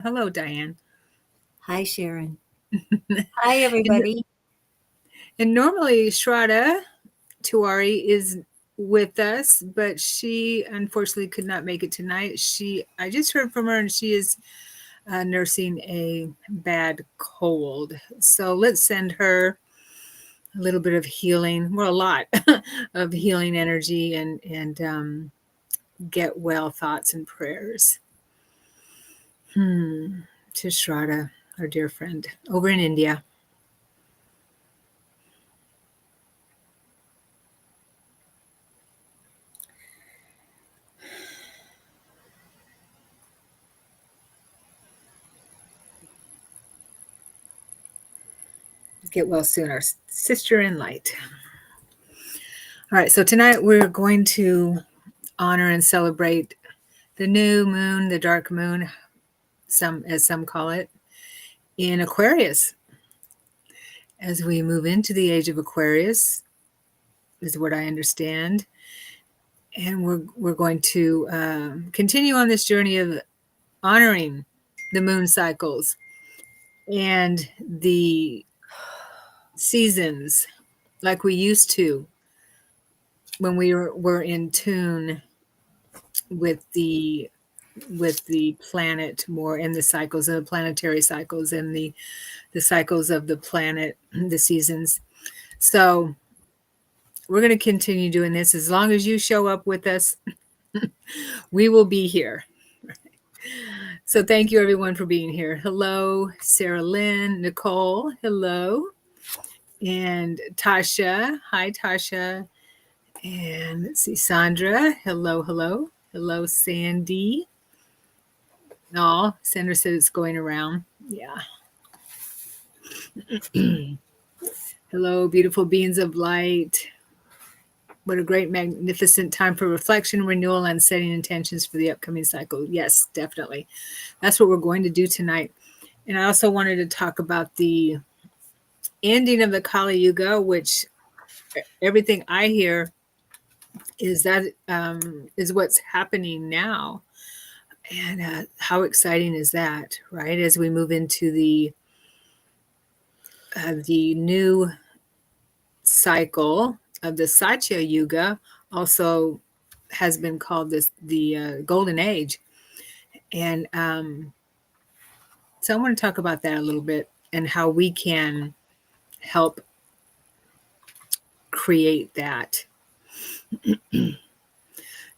Hello, Diane. Hi, Sharon. Hi, and, everybody. and normally Shraddha Tiwari is with us, but she unfortunately could not make it tonight. I just heard from her, and she is nursing a bad cold. So let's send her a little bit of healing, well, a lot of healing energy and get well thoughts and prayers. To Shraddha, our dear friend over in India. Get well soon, our sister in light. All right, so tonight we're going to honor and celebrate the new moon, the dark moon, as some call it, in Aquarius. As we move into the age of Aquarius, is what I understand, and we're going to continue on this journey of honoring the moon cycles and the seasons like we used to when we were in tune with the planet more, and the cycles of the planetary cycles and the cycles of the planet, the seasons. So we're going to continue doing this as long as you show up with us. We will be here. So thank you everyone for being here. Hello, Sarah Lynn, Nicole, hello, and Tasha. Hi, Tasha. And let's see, Sandra, hello, Sandy. Oh, Sandra said it's going around. Yeah. Hello, beautiful beings of light. What a great, magnificent time for reflection, renewal, and setting intentions for the upcoming cycle. Yes, definitely. That's what we're going to do tonight. And I also wanted to talk about the ending of the Kali Yuga, which everything I hear is that is what's happening now. And how exciting is that, right? As we move into the new cycle of the Satya Yuga, also has been called the Golden Age, and so I want to talk about that a little bit and how we can help create that.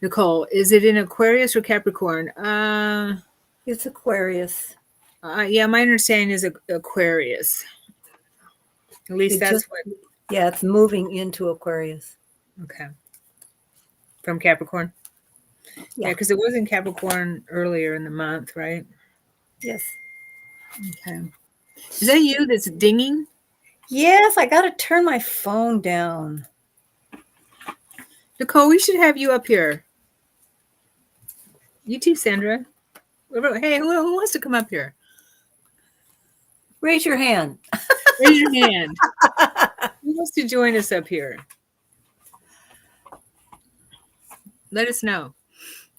Nicole, is it in Aquarius or Capricorn? It's Aquarius. Yeah, my understanding is Aquarius. At least that's what. Yeah, it's moving into Aquarius. Okay. From Capricorn? Yeah, because it was in Capricorn earlier in the month, right? Yes. Okay. Is that you that's dinging? Yes, I got to turn my phone down. Nicole, we should have you up here. You too, Sandra. Hey, who wants to come up here? Raise your hand. Raise your hand. Who wants to join us up here? Let us know.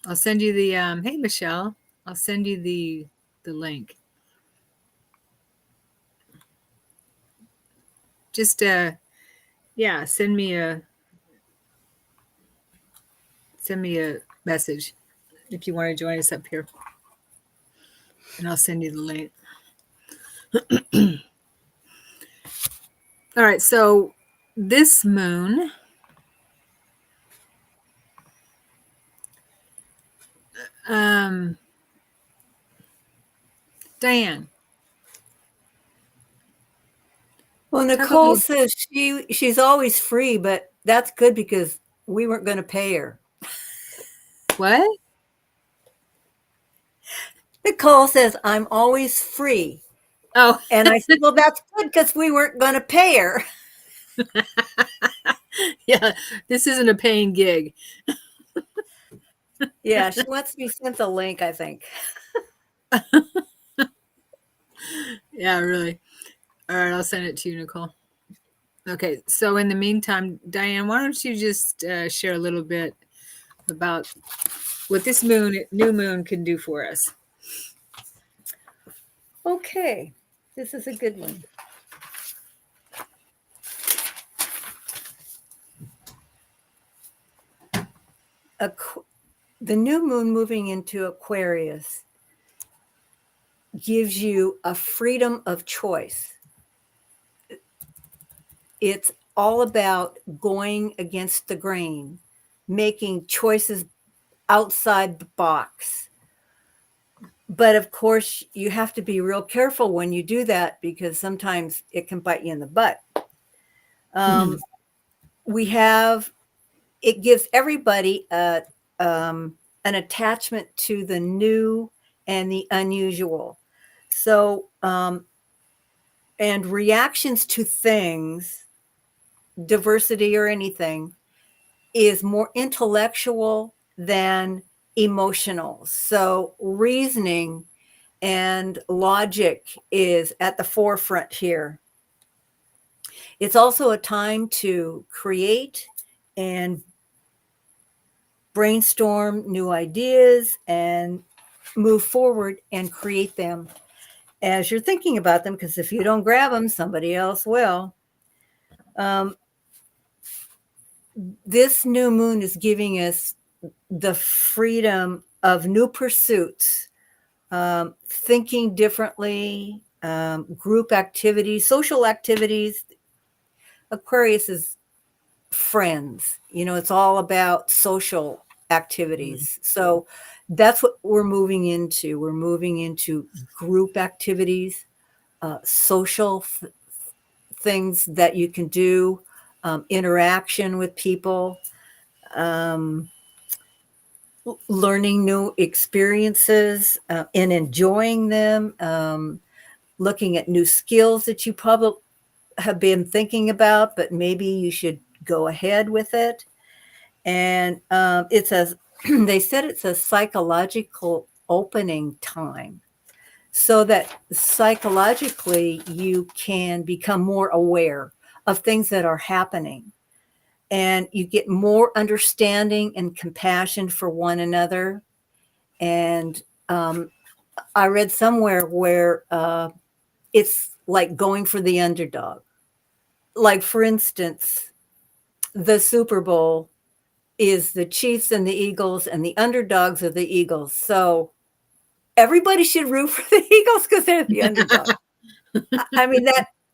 I'll send you the hey Michelle. I'll send you the link. Just yeah, send me a message if you want to join us up here. And I'll send you the link. All right, so this moon Diane. Well, Nicole says she's always free, but that's good because we weren't going to pay her. What? Nicole says, I'm always free. Oh. And I said, well, that's good because we weren't going to pay her. Yeah, this isn't a paying gig. Yeah, she wants to be sent the link, I think. Yeah, really. All right, I'll send it to you, Nicole. Okay, so in the meantime, Diane, why don't you just share a little bit about what this new moon can do for us? Okay, this is a good one. The new moon moving into Aquarius gives you a freedom of choice. It's all about going against the grain, making choices outside the box. But of course, you have to be real careful when you do that because sometimes it can bite you in the butt. It gives everybody an attachment to the new and the unusual. So, and reactions to things, diversity or anything, is more intellectual than emotional. So reasoning and logic is at the forefront here. It's also a time to create and brainstorm new ideas and move forward and create them as you're thinking about them, because if you don't grab them, somebody else will. This new moon is giving us the freedom of new pursuits, thinking differently, group activities, social activities. Aquarius is friends. It's all about social activities. So that's what we're moving into. We're moving into group activities, social things that you can do, interaction with people, learning new experiences and enjoying them, looking at new skills that you probably have been thinking about, but maybe you should go ahead with it. And it says, they said it's a psychological opening time so that psychologically you can become more aware of things that are happening. And you get more understanding and compassion for one another. And I read somewhere where it's like going for the underdog. Like, for instance, the Super Bowl is the Chiefs and the Eagles, and the underdogs are the Eagles. So everybody should root for the Eagles because they're the underdog. I mean,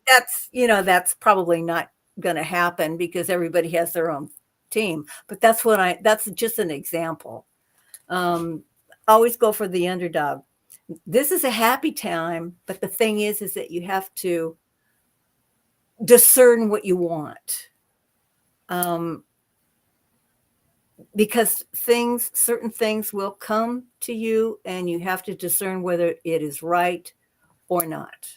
that's probably not going to happen because everybody has their own team. But that's just an example. Always go for the underdog. This is a happy time, but the thing is that you have to discern what you want. Because certain things will come to you and you have to discern whether it is right or not.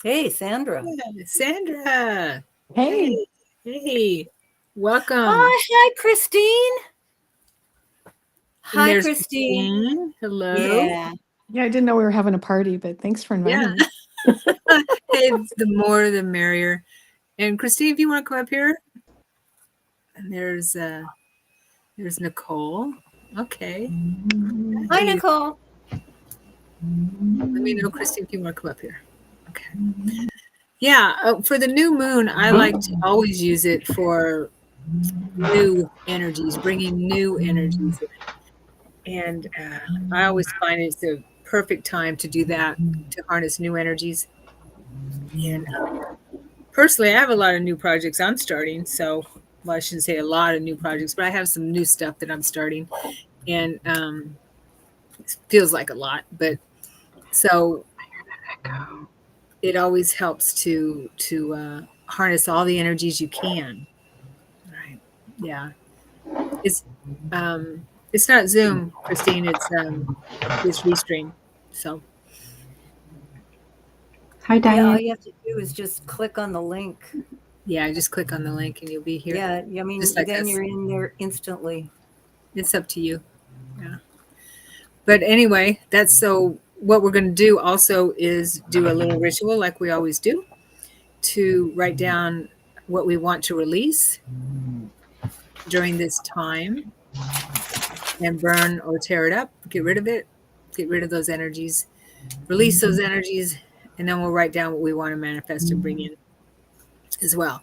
Hey, Sandra. Yeah, Sandra. Hey. Hey. Welcome. Hi, Christine. Hi, Christine. Hello. Yeah. Yeah, I didn't know we were having a party, but thanks for inviting me. Hey, the more the merrier. And Christine, if you want to come up here. And there's Nicole. Okay. Hi, Nicole. Let me know, Christine, if you want to come up here. Okay. Yeah, for the new moon, I like to always use it for new energies, bringing new energies in. And I always find it's a perfect time to do that, to harness new energies. And personally, I have a lot of new projects I'm starting. So, well, I shouldn't say a lot of new projects, but I have some new stuff that I'm starting. And it feels like a lot, but so it always helps to harness all the energies you can. Right. Yeah. It's not Zoom, Christine. It's Restream. So Hi, Diane. Yeah, all you have to do is just click on the link. yeah, just click on the link and you'll be here. Yeah, I mean, like then this. you're in there instantly. It's up to you. Yeah. But anyway, that's so what we're going to do also is do a little ritual like we always do to write down what we want to release during this time. and burn or tear it up, get rid of it, get rid of those energies, release those energies, and then we'll write down what we want to manifest and bring in as well.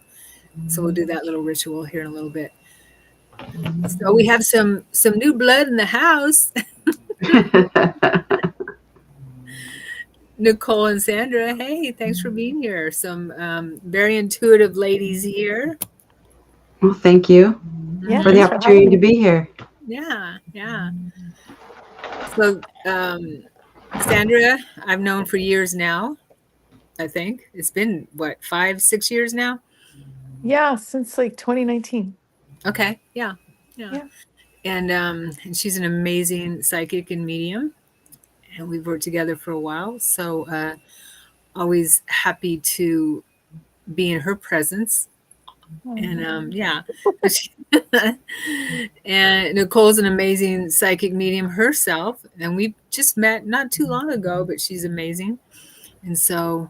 So we'll do that little ritual here in a little bit. So we have some new blood in the house. Nicole and Sandra, hey, thanks for being here. Some very intuitive ladies here. Well, thank you Yeah, for the thanks for opportunity having to me. be here. Yeah, yeah. So Sandra, I've known for years now. I think it's been what 5-6 years now. Yeah, since like 2019. Okay, yeah, yeah. Yeah. And she's an amazing psychic and medium, and we've worked together for a while. So always happy to be in her presence. And yeah, but and Nicole's an amazing psychic medium herself, and we just met not too long ago. But she's amazing, and so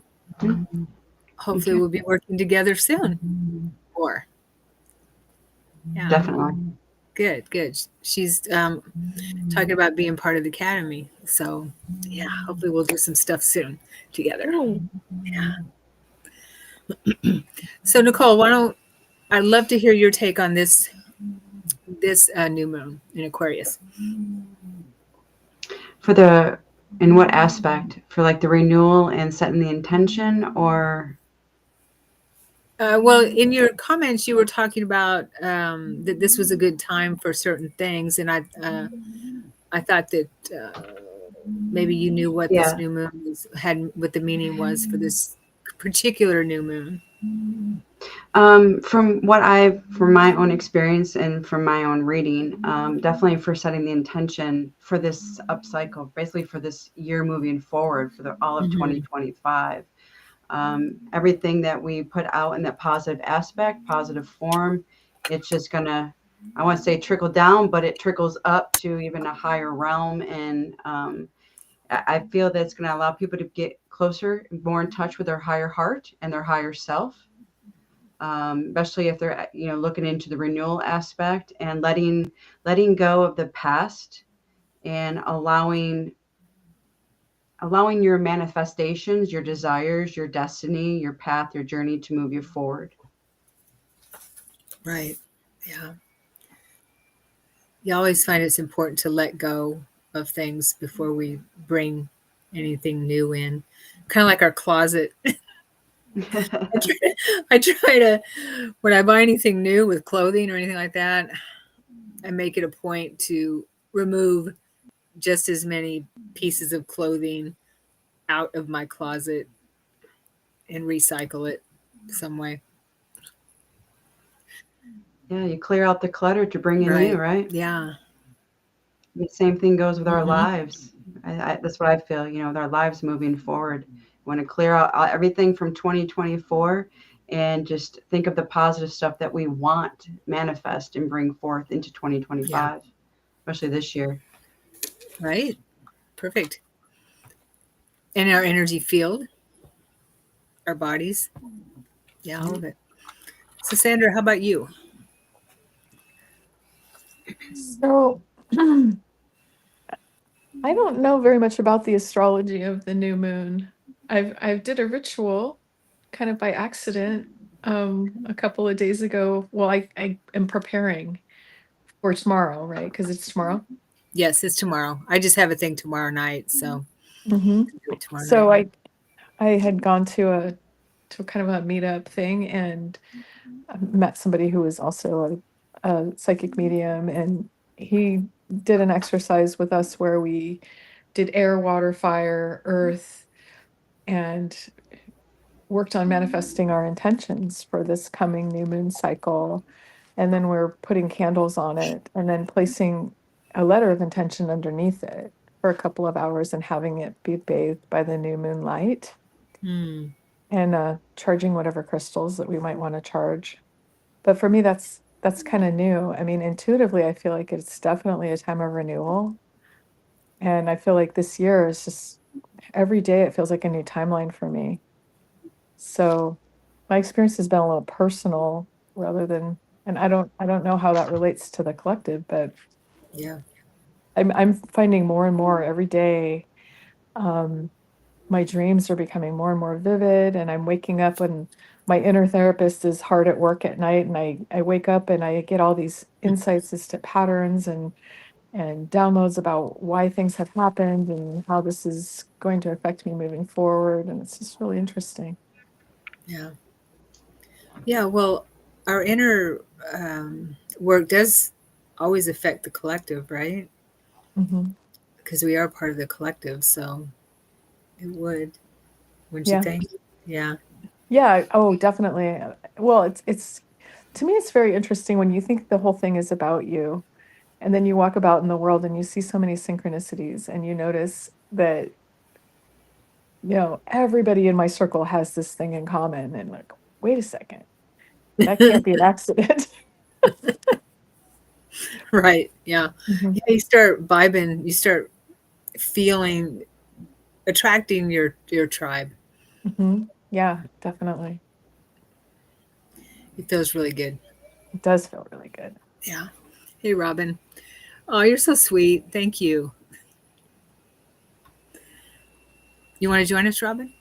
hopefully we'll be working together soon. Or yeah, Definitely. good. She's talking about being part of the academy. So yeah, hopefully we'll do some stuff soon together. Ooh. Yeah. So Nicole, I'd love to hear your take on this new moon in Aquarius. In what aspect? For like the renewal and setting the intention, or? Well, in your comments, you were talking about that this was a good time for certain things, and I thought that maybe you knew what this Yeah. new moon had, what the meaning was for this particular new moon. From my own experience and from my own reading, definitely for setting the intention for this upcycle, basically for this year moving forward for all of 2025. Everything that we put out in that positive aspect, positive form, it's just gonna, I want to say trickle down, but it trickles up to even a higher realm. And I feel that it's going to allow people to get closer, more in touch with their higher heart and their higher self. Especially if they're looking into the renewal aspect and letting go of the past and allowing your manifestations, your desires, your destiny, your path, your journey to move you forward. Right. Yeah. You always find it's important to let go of things before we bring anything new in. Kind of like our closet. I try to, when I buy anything new with clothing or anything like that, I make it a point to remove just as many pieces of clothing out of my closet and recycle it some way. Yeah, you clear out the clutter to bring in new, right? Yeah. The same thing goes with our lives. That's what I feel, with our lives moving forward. We want to clear out everything from 2024 and just think of the positive stuff that we want manifest and bring forth into 2025, especially this year. Right. Perfect. And our energy field, our bodies. Yeah, all of it. So Sandra, how about you? So I don't know very much about the astrology of the new moon. I've did a ritual kind of by accident a couple of days ago. Well, I am preparing for tomorrow, right? Because it's tomorrow. Yes, it's tomorrow. I just have a thing tomorrow night, so Mm-hmm. do it tomorrow So night. I had gone to kind of a meetup thing and met somebody who was also a psychic medium, and he did an exercise with us where we did air, water, fire, earth, and worked on manifesting our intentions for this coming new moon cycle. And then we're putting candles on it and then placing a letter of intention underneath it for a couple of hours and having it be bathed by the new moon light and charging whatever crystals that we might want to charge. But for me, that's kind of new. I mean, intuitively, I feel like it's definitely a time of renewal. And I feel like this year is just every day it feels like a new timeline for me. So my experience has been a little personal rather than, and I don't know how that relates to the collective, but Yeah. I'm finding more and more every day. My dreams are becoming more and more vivid, and I'm waking up when my inner therapist is hard at work at night, and I wake up and I get all these insights as to patterns and downloads about why things have happened and how this is going to affect me moving forward. And it's just really interesting. Yeah. Yeah. Well, our inner work does always affect the collective, right? Hmm. Because we are part of the collective. So it would, wouldn't you Yeah. think? Yeah. Yeah. Oh, definitely. Well, it's to me, it's very interesting when you think the whole thing is about you, and then you walk about in the world and you see so many synchronicities, and you notice that, everybody in my circle has this thing in common. And like, wait a second, that can't be an accident. Right. Yeah. Hmm. Yeah. You start vibing, you start feeling, attracting your tribe. Hmm. Yeah, definitely. It feels really good. It does feel really good. Yeah. Hey, Robin. Oh, you're so sweet. Thank you. You want to join us, Robin?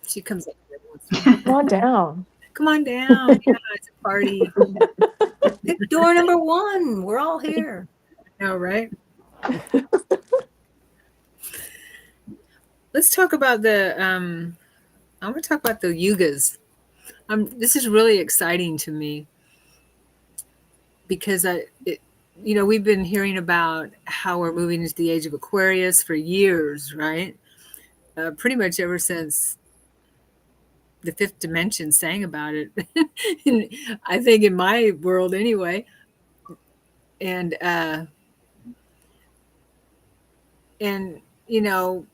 She comes up every once in a while. Come on down. Come on down. Yeah, it's a party. Pick door number one. We're all here. No, right? Let's talk about I want to talk about the yugas. This is really exciting to me because we've been hearing about how we're moving into the age of Aquarius for years, right? Pretty much ever since the fifth dimension sang about it. I think in my world anyway. And and you know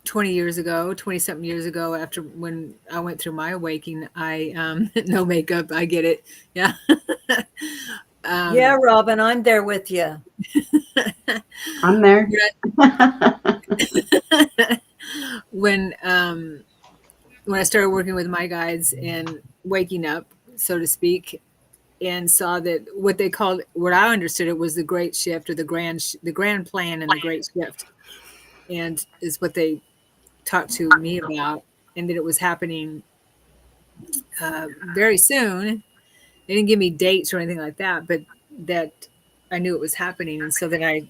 20 years ago, 20 something years ago, after when I went through my awakening, I no makeup, I get it. Yeah. Yeah, um Robin, I'm there with you. I'm there. when I started working with my guides and waking up, so to speak, and saw that what I understood it was the great shift, or the grand plan and the great shift, and is what they talked to me about, and that it was happening very soon. They didn't give me dates or anything like that, but that I knew it was happening. And so then I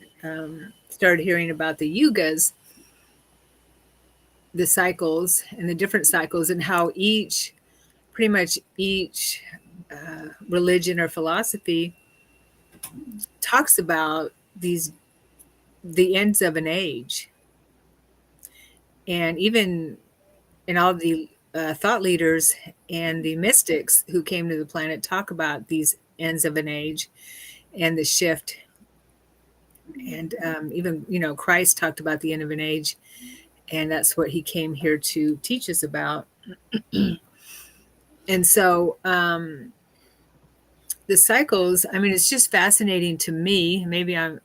started hearing about the yugas, the cycles, and the different cycles, and how pretty much each religion or philosophy talks about the ends of an age. And even in all the thought leaders and the mystics who came to the planet talk about these ends of an age and the shift. And even, Christ talked about the end of an age, and that's what he came here to teach us about. And so the cycles, I mean, it's just fascinating to me. Maybe I'm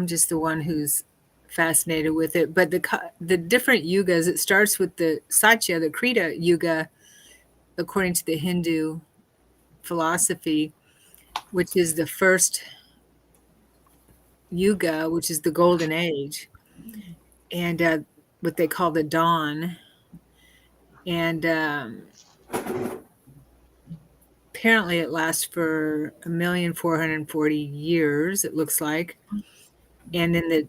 just the one who's fascinated with it. But the different yugas, it starts with the Satya, the Krita yuga, according to the Hindu philosophy, which is the first yuga, which is the golden age, and what they call the dawn. And apparently it lasts for 1,440,000 years, it looks like. And the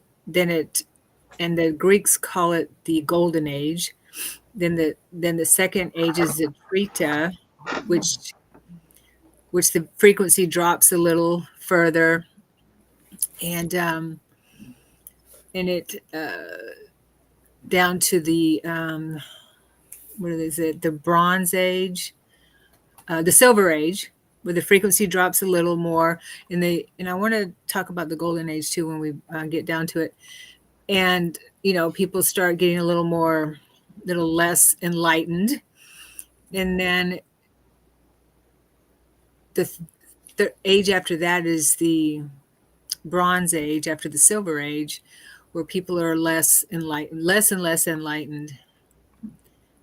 Greeks call it the golden age. Then the second age is the Trita, which the frequency drops a little further, and it down to the what is it, the Bronze Age, the Silver Age, where the frequency drops a little more. And I want to talk about the Golden Age too when we get down to it. And people start getting a little less enlightened, and then the age after that is the Bronze Age, after the Silver Age, where people are less enlightened, less and less enlightened.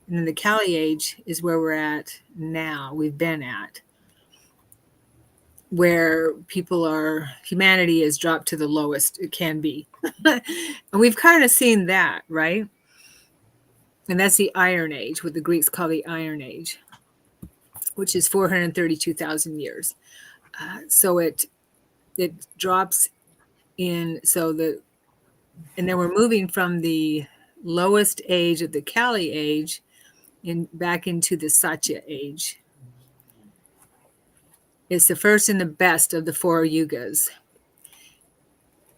And then the Kali Age is where we're at now. We've been at where humanity is dropped to the lowest it can be. And we've kind of seen that, right? And that's the Iron Age, what the Greeks call the Iron Age, which is 432,000 years. So it drops in, and then we're moving from the lowest age of the Kali age back into the Satya age. It's the first and the best of the four yugas.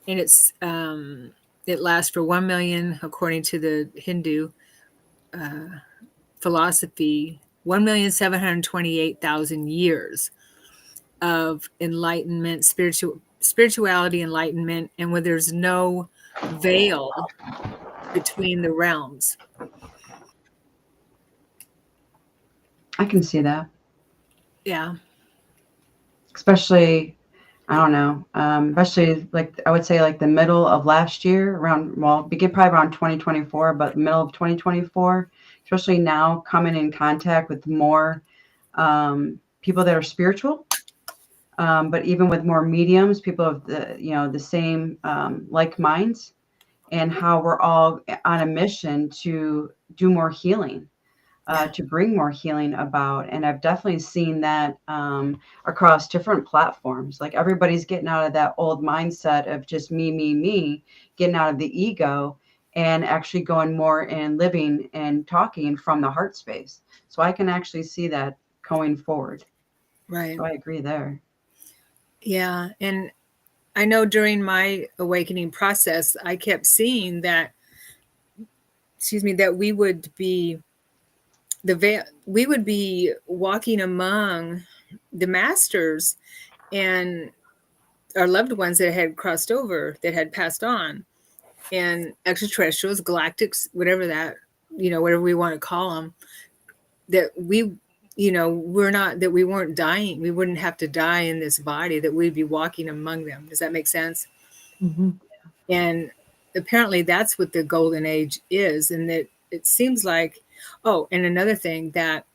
And it lasts for 1 million, according to the Hindu philosophy, 1,728,000 years of enlightenment, spirituality, enlightenment, and where there's no veil between the realms. I can see that. Yeah. Especially, I don't know, especially like I would say like the middle of last year, begin probably around 2024, but middle of 2024, especially now coming in contact with more people that are spiritual, but even with more mediums, people of the same like minds, and how we're all on a mission to do more healing. To bring more healing about. And I've definitely seen that across different platforms. Like everybody's getting out of that old mindset of just me, getting out of the ego and actually going more and living and talking from the heart space. So I can actually see that going forward. Right. So I agree there. Yeah. And I know during my awakening process, I kept seeing that, that we would be walking among the masters and our loved ones that had crossed over, that had passed on, and extraterrestrials, galactics, whatever we want to call them, that we weren't dying. We wouldn't have to die in this body, that we'd be walking among them. Does that make sense? Mm-hmm. And apparently that's what the golden age is. And that it seems like, and another thing that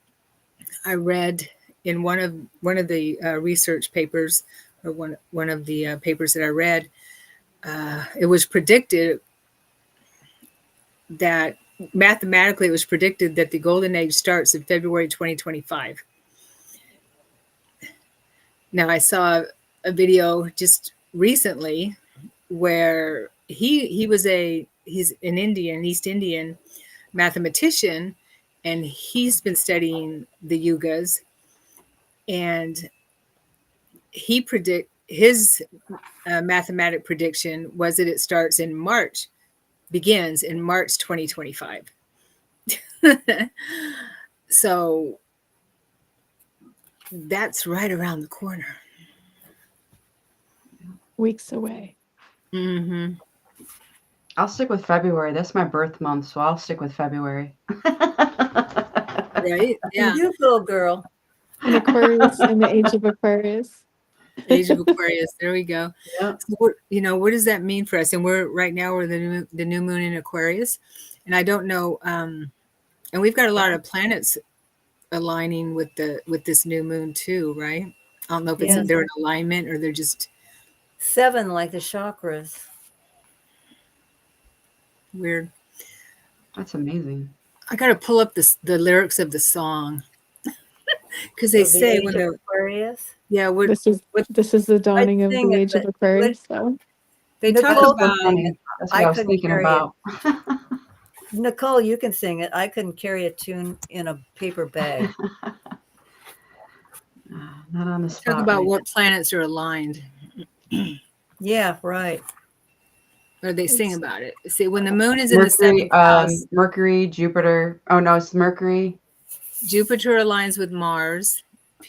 I read in one of the research papers, or one of the papers that I read, it was predicted that mathematically it was predicted that the golden age starts in February 2025. Now I saw a video just recently where he's an East Indian mathematician, and he's been studying the yugas, and his mathematic prediction was that it begins in March 2025. So that's right around the corner. Weeks away. Mm-hmm. I'll stick with February. That's my birth month, so I'll stick with February. Right? Yeah. You go, girl. In Aquarius, in the age of Aquarius. Age of Aquarius. There we go. Yeah. So what does that mean for us? And we're the new moon in Aquarius, and I don't know. And we've got a lot of planets aligning with this new moon too, right? I don't know if they're in alignment or they're just 7, like the chakras. weird. That's amazing. I got to pull up the lyrics of the song, because they say when the Aquarius. Yeah, This is the dawning of the age of Aquarius. Though they talk Nicole, about. That's what I was thinking about. Nicole, you can sing it. I couldn't carry a tune in a paper bag. Not on the spot. Talk about what planets are aligned. Yeah, right. Or they sing about it. See, when the moon is in Mercury, the 7th house, Mercury, Jupiter. Oh no, it's Mercury. Jupiter aligns with Mars.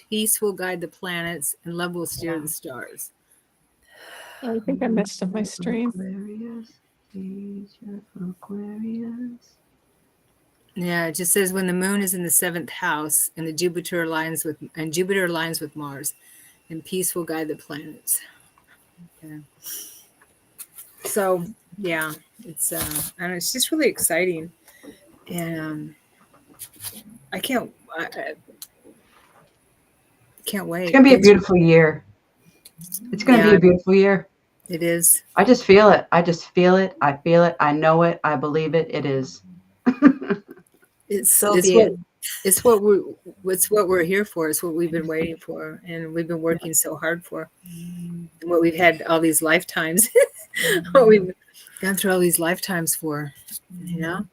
Peace will guide the planets, and love will steer the stars. I think I messed up my stream. Aquarius. Yeah, it just says when the moon is in the 7th house, and Jupiter aligns with Mars, and peace will guide the planets. Okay. So yeah, it's it's just really exciting, and I can't wait. It's gonna be a beautiful year. It's going to be Yeah, a beautiful year. it is. I just feel it. I just feel it. I feel it. I know it. I believe it. It is. It's So it's be what it. it's what we it's what we're here for. It's what we've been waiting for, and we've been working so hard for. And what we've had all these lifetimes, what we've gone through all these lifetimes for. You know,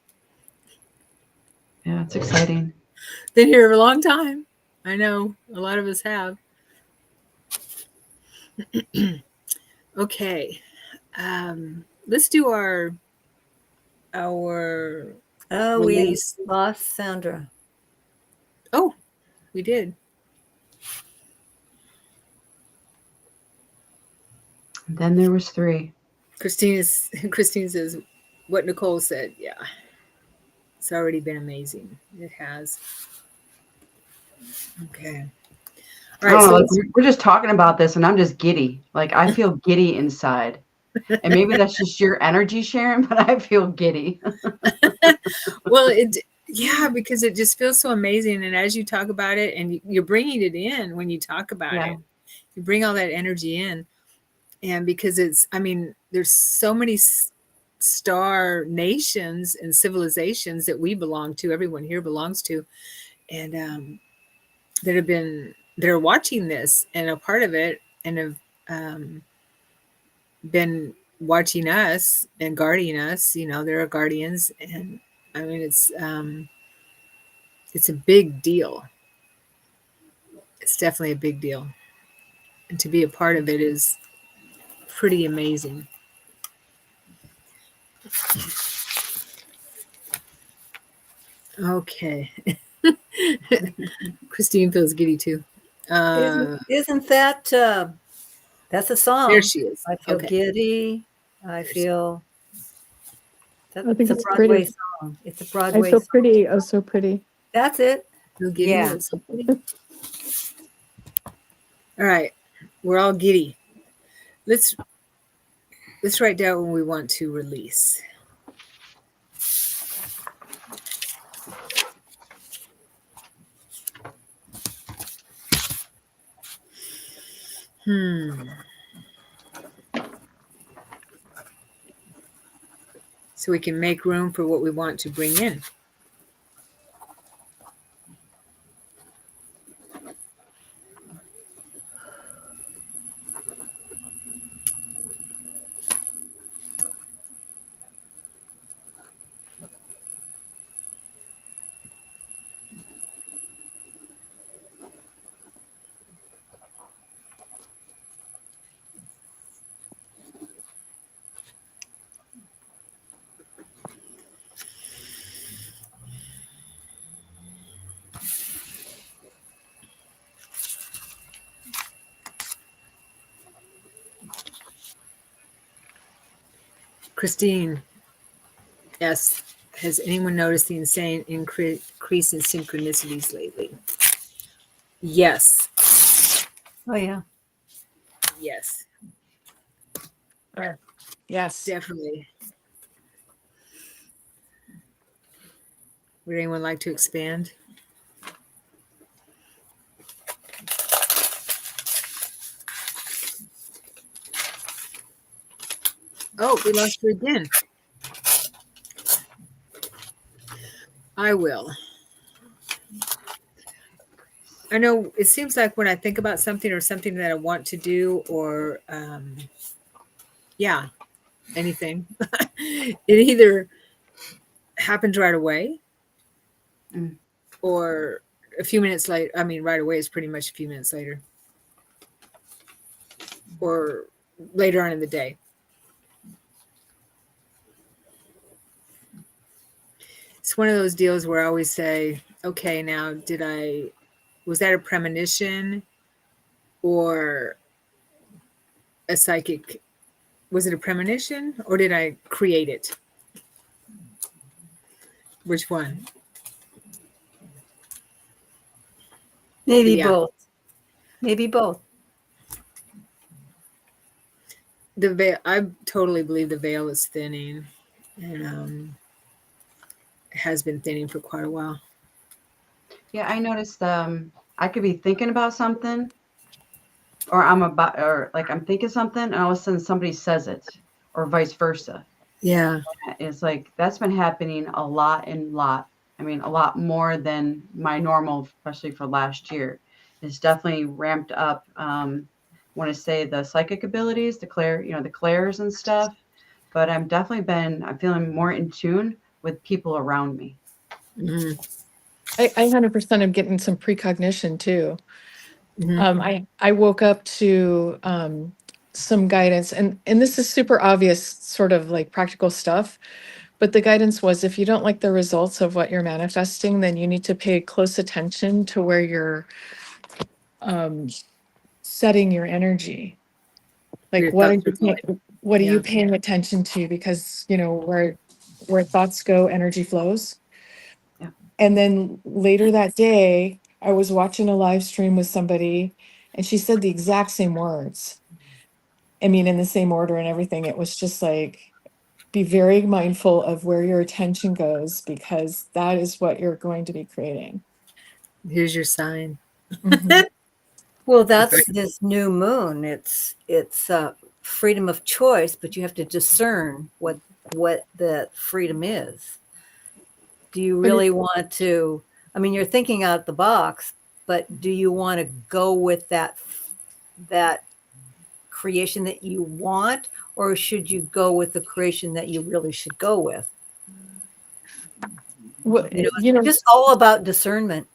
Yeah, it's exciting. been here a long time. I know a lot of us have. Okay, let's do our Oh, we release. lost Sandra. Oh, we did. And then there was 3. Christine says what Nicole said. Yeah, it's already been amazing. It has. Okay. All I right. don't know. So Like we're just talking about this, and I'm just giddy. Like I feel giddy inside, and maybe that's just your energy, Sharon. But I feel giddy. well, yeah, because it just feels so amazing. And as you talk about it, and you're bringing it in when you talk about Yeah. it, you bring all that energy in. And because I mean, there's so many star nations and civilizations that we belong to, everyone here belongs to, and that are watching this and a part of it and have um, been watching us and guarding us. You know, there are guardians, and I mean, it's a big deal. It's definitely a big deal, and to be a part of it is pretty amazing. Okay. Christine feels giddy too. Isn't that that's a There song? she is. I feel Okay. giddy. I There she- feel I think that's a it's Broadway pretty. song. It's a I Broadway feel song. pretty. Oh, so pretty. That's it. Feel giddy. Yeah. That's so pretty. All right. We're all giddy. Let's write down when we want to release. So we can make room for what we want to bring in. Christine, yes. Has anyone noticed the insane increase in synchronicities lately? Yes. Oh yeah. Yes. Yes. Definitely. Would anyone like to expand? Oh, we lost her again. I will. I know it seems like when I think about something or something that I want to do or yeah, anything, it either happens right away Mm. or a few minutes later. I mean, right away is pretty much a few minutes later or later on in the day. It's one of those deals where I always say, okay, now was that a premonition or a psychic? Was it a premonition or did I create it? Which one? Maybe Yeah. both. Maybe both. The veil, I totally believe the veil is thinning and it has been thinning for quite a while. Yeah, I noticed I could be thinking about something or I'm about, or like I'm thinking something, and all of a sudden somebody says it, or vice versa. Yeah. It's like that's been happening a lot I mean, a lot more than my normal, especially for last year. It's definitely ramped up. Want to say the psychic abilities, the clairs and stuff. But I'm feeling more in tune with people around me. Hmm. I 100% am getting some precognition too. Hmm. I woke up to some guidance, and this is super obvious, sort of like practical stuff. But the guidance was, if you don't like the results of what you're manifesting, then you need to pay close attention to where you're um, setting your energy. Your Like, thoughts are going. what are Yeah. you paying attention to? Because where thoughts go, energy flows. Yeah. And then later that day, I was watching a live stream with somebody, and she said the exact same words. I mean, in the same order and everything. It was just like, be very mindful of where your attention goes, because that is what you're going to be creating. Here's your sign. Mhm. Well, that's this new moon. It's freedom of choice, but you have to discern what that freedom is. Do you But really want to? I mean, you're thinking out the box, but do you want to go with that creation that you want, or should you go with the creation that you really should go with? It's just all about discernment.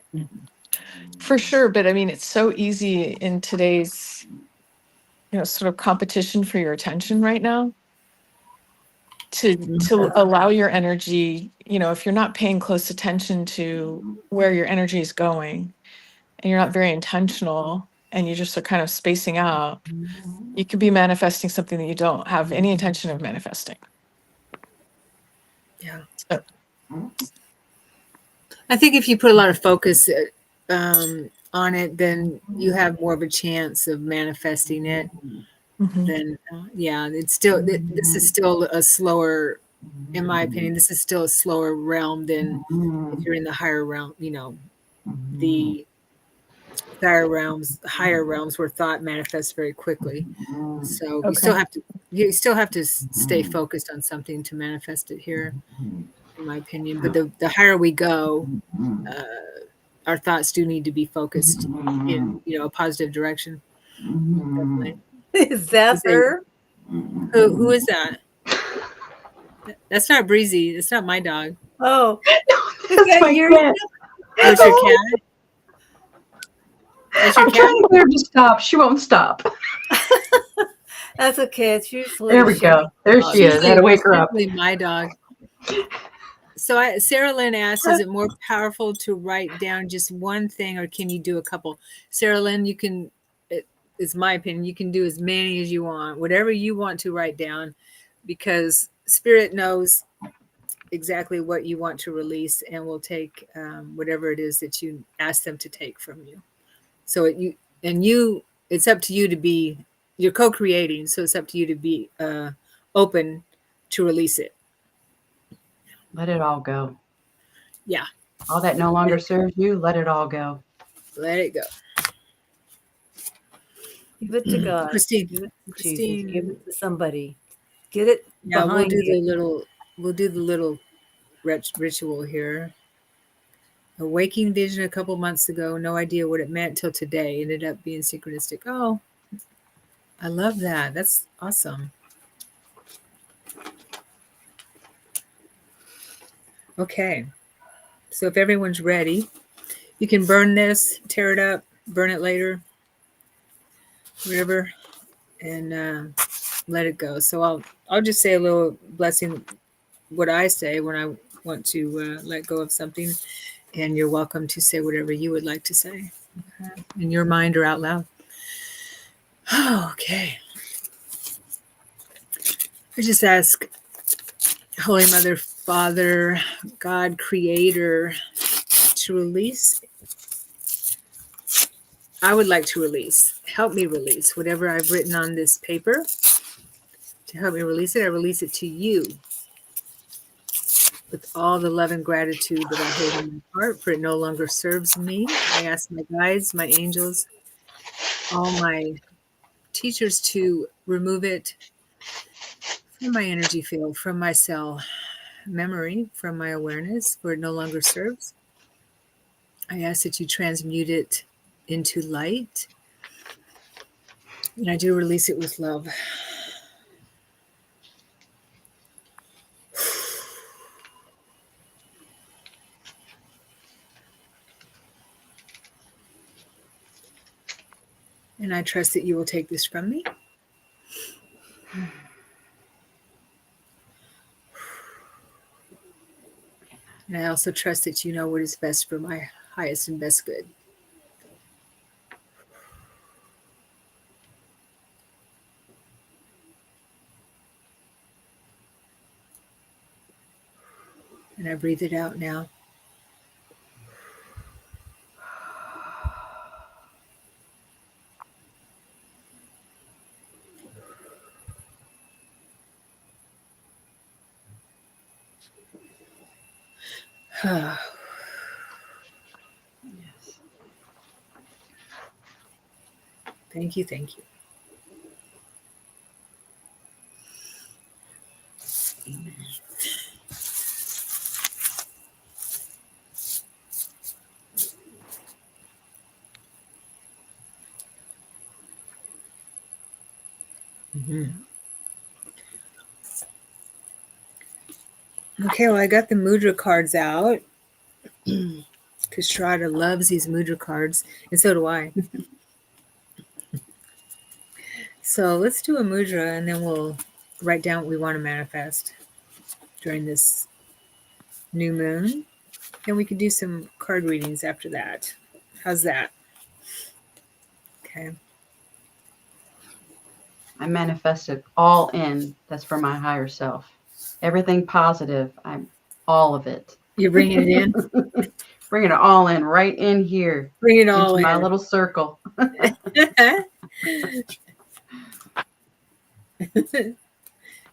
for sure. But I mean, it's so easy in today's, sort of competition for your attention right now to allow your energy, if you're not paying close attention to where your energy is going, and you're not very intentional, and you just are kind of spacing out, you could be manifesting something that you don't have any intention of manifesting. Yeah. So, I think if you put a lot of focus on it, then you have more of a chance of manifesting it. mhm. Then, yeah, it's still, this is still a slower, in my opinion, this is still a slower realm than if you're in the higher realm, the higher realms where thought manifests very quickly. So Okay. you still have to stay focused on something to manifest it here, in my opinion. But the higher we go, uh, our thoughts do need to be focused in a positive direction. Definitely. Is that Is that, her? who is that? That's not Breezy. It's not my dog. Oh, is That's that my your? cat. Oh, it's your cat. That's your I'm cat. trying to get her to stop. She won't stop. That's okay. It's usually There we go. There she is. I had to wake her up. Usually my dog. So Sarah Lynn asks, is it more powerful to write down just one thing, or can you do a couple? Sarah Lynn, you can, it's my opinion, you can do as many as you want, whatever you want to write down, because Spirit knows exactly what you want to release and will take whatever it is that you ask them to take from you. So it's up to you to be, you're co-creating, so it's up to you to be open to release it. Let it all go. Yeah. All that no longer serves you, let it all go. Let it go. Give it to God. Christine. Give it to Christine. Jesus. Give it to somebody. Get it Yeah, behind you. we'll do the little ritual here. A waking vision a couple months ago. No idea what it meant till today. Ended up being synchronistic. Oh, I love that. That's awesome. Okay. So if everyone's ready, you can burn this, tear it up, burn it later, whatever, and let it go. So I'll just say a little blessing, what I say when I want to let go of something, and you're welcome to say whatever you would like to say in your mind or out loud. Okay. I just ask Holy Mother, Father, God, Creator, to release. I would like to release. Help me release whatever I've written on this paper. To help me release it, I release it to you with all the love and gratitude that I hold in my heart, for it no longer serves me. I ask my guides, my angels, all my teachers to remove it from my energy field, from my cell memory, from my awareness, where it no longer serves. I ask that you transmute it into light, and I do release it with love. And I trust that you will take this from me. And I also trust that you know what is best for my highest and best good. And I breathe it out now. Yes. Thank you, thank you. Amen. Mhm. Okay, well, I got the mudra cards out because Shraddha loves these mudra cards, and so do I. So let's do a mudra, and then we'll write down what we want to manifest during this new moon. And we could do some card readings after that. How's that? Okay. I manifested all in. That's for my higher self. Everything positive. I'm all of it. You're bringing it in? Bringing it all in, right in here. Bring it all into my in. little circle.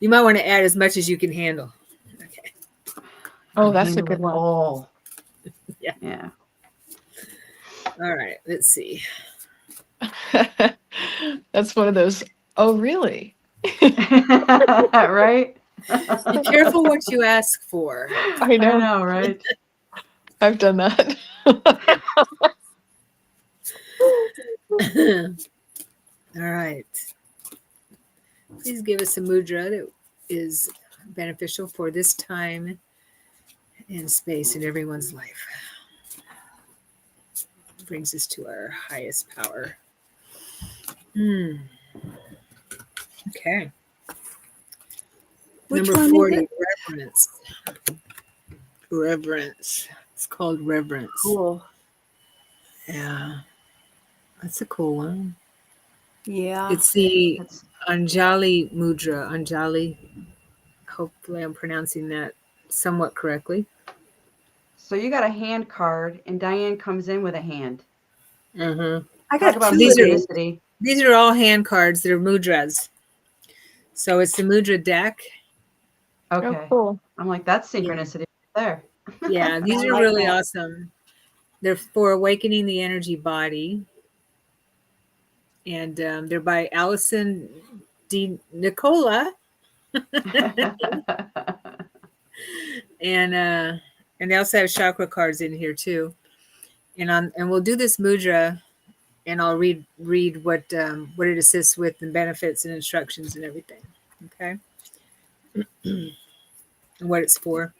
You might want to add as much as you can handle. Okay. Oh, I that's a handle good it one. all. Yeah. Yeah. All right. Let's see. That's one of those. Oh, really? Right? Be careful what you ask for. I I know. know, right? I've done that. All right. Please give us a mudra that is beneficial for this time and space in everyone's life. Brings us to our highest power. Okay. Which Number one is 40, it? reverence. Reverence. It's called reverence. Cool. Yeah. That's a cool one. Yeah. It's the That's Anjali Mudra. Anjali. Hopefully, I'm pronouncing that somewhat correctly. so you got a hand card, and Diane comes in with a hand. Mm-hmm. I Talk got about two. These are- synchronicity. These are all hand cards that are mudras. So it's the mudra deck. Okay. Oh, cool. I'm like, that's Yeah. synchronicity there. Yeah, these I are like really that. awesome. They're for awakening the energy body. And they're by Allison D. Nicola. And they also have chakra cards in here too. And we'll do this mudra, and I'll read what it assists with and benefits and instructions and everything. Okay. And what it's for.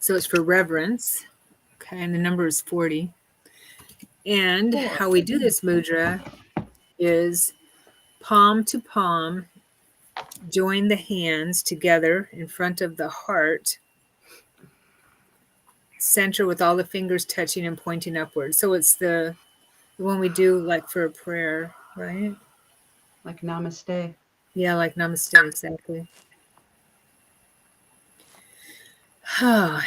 So it's for reverence. Okay, and the number is 40. And how we do this mudra is palm to palm, join the hands together in front of the heart, center with all the fingers touching and pointing upward. So it's the one we do like for a prayer, right? Like namaste. Yeah, like namaste, exactly. And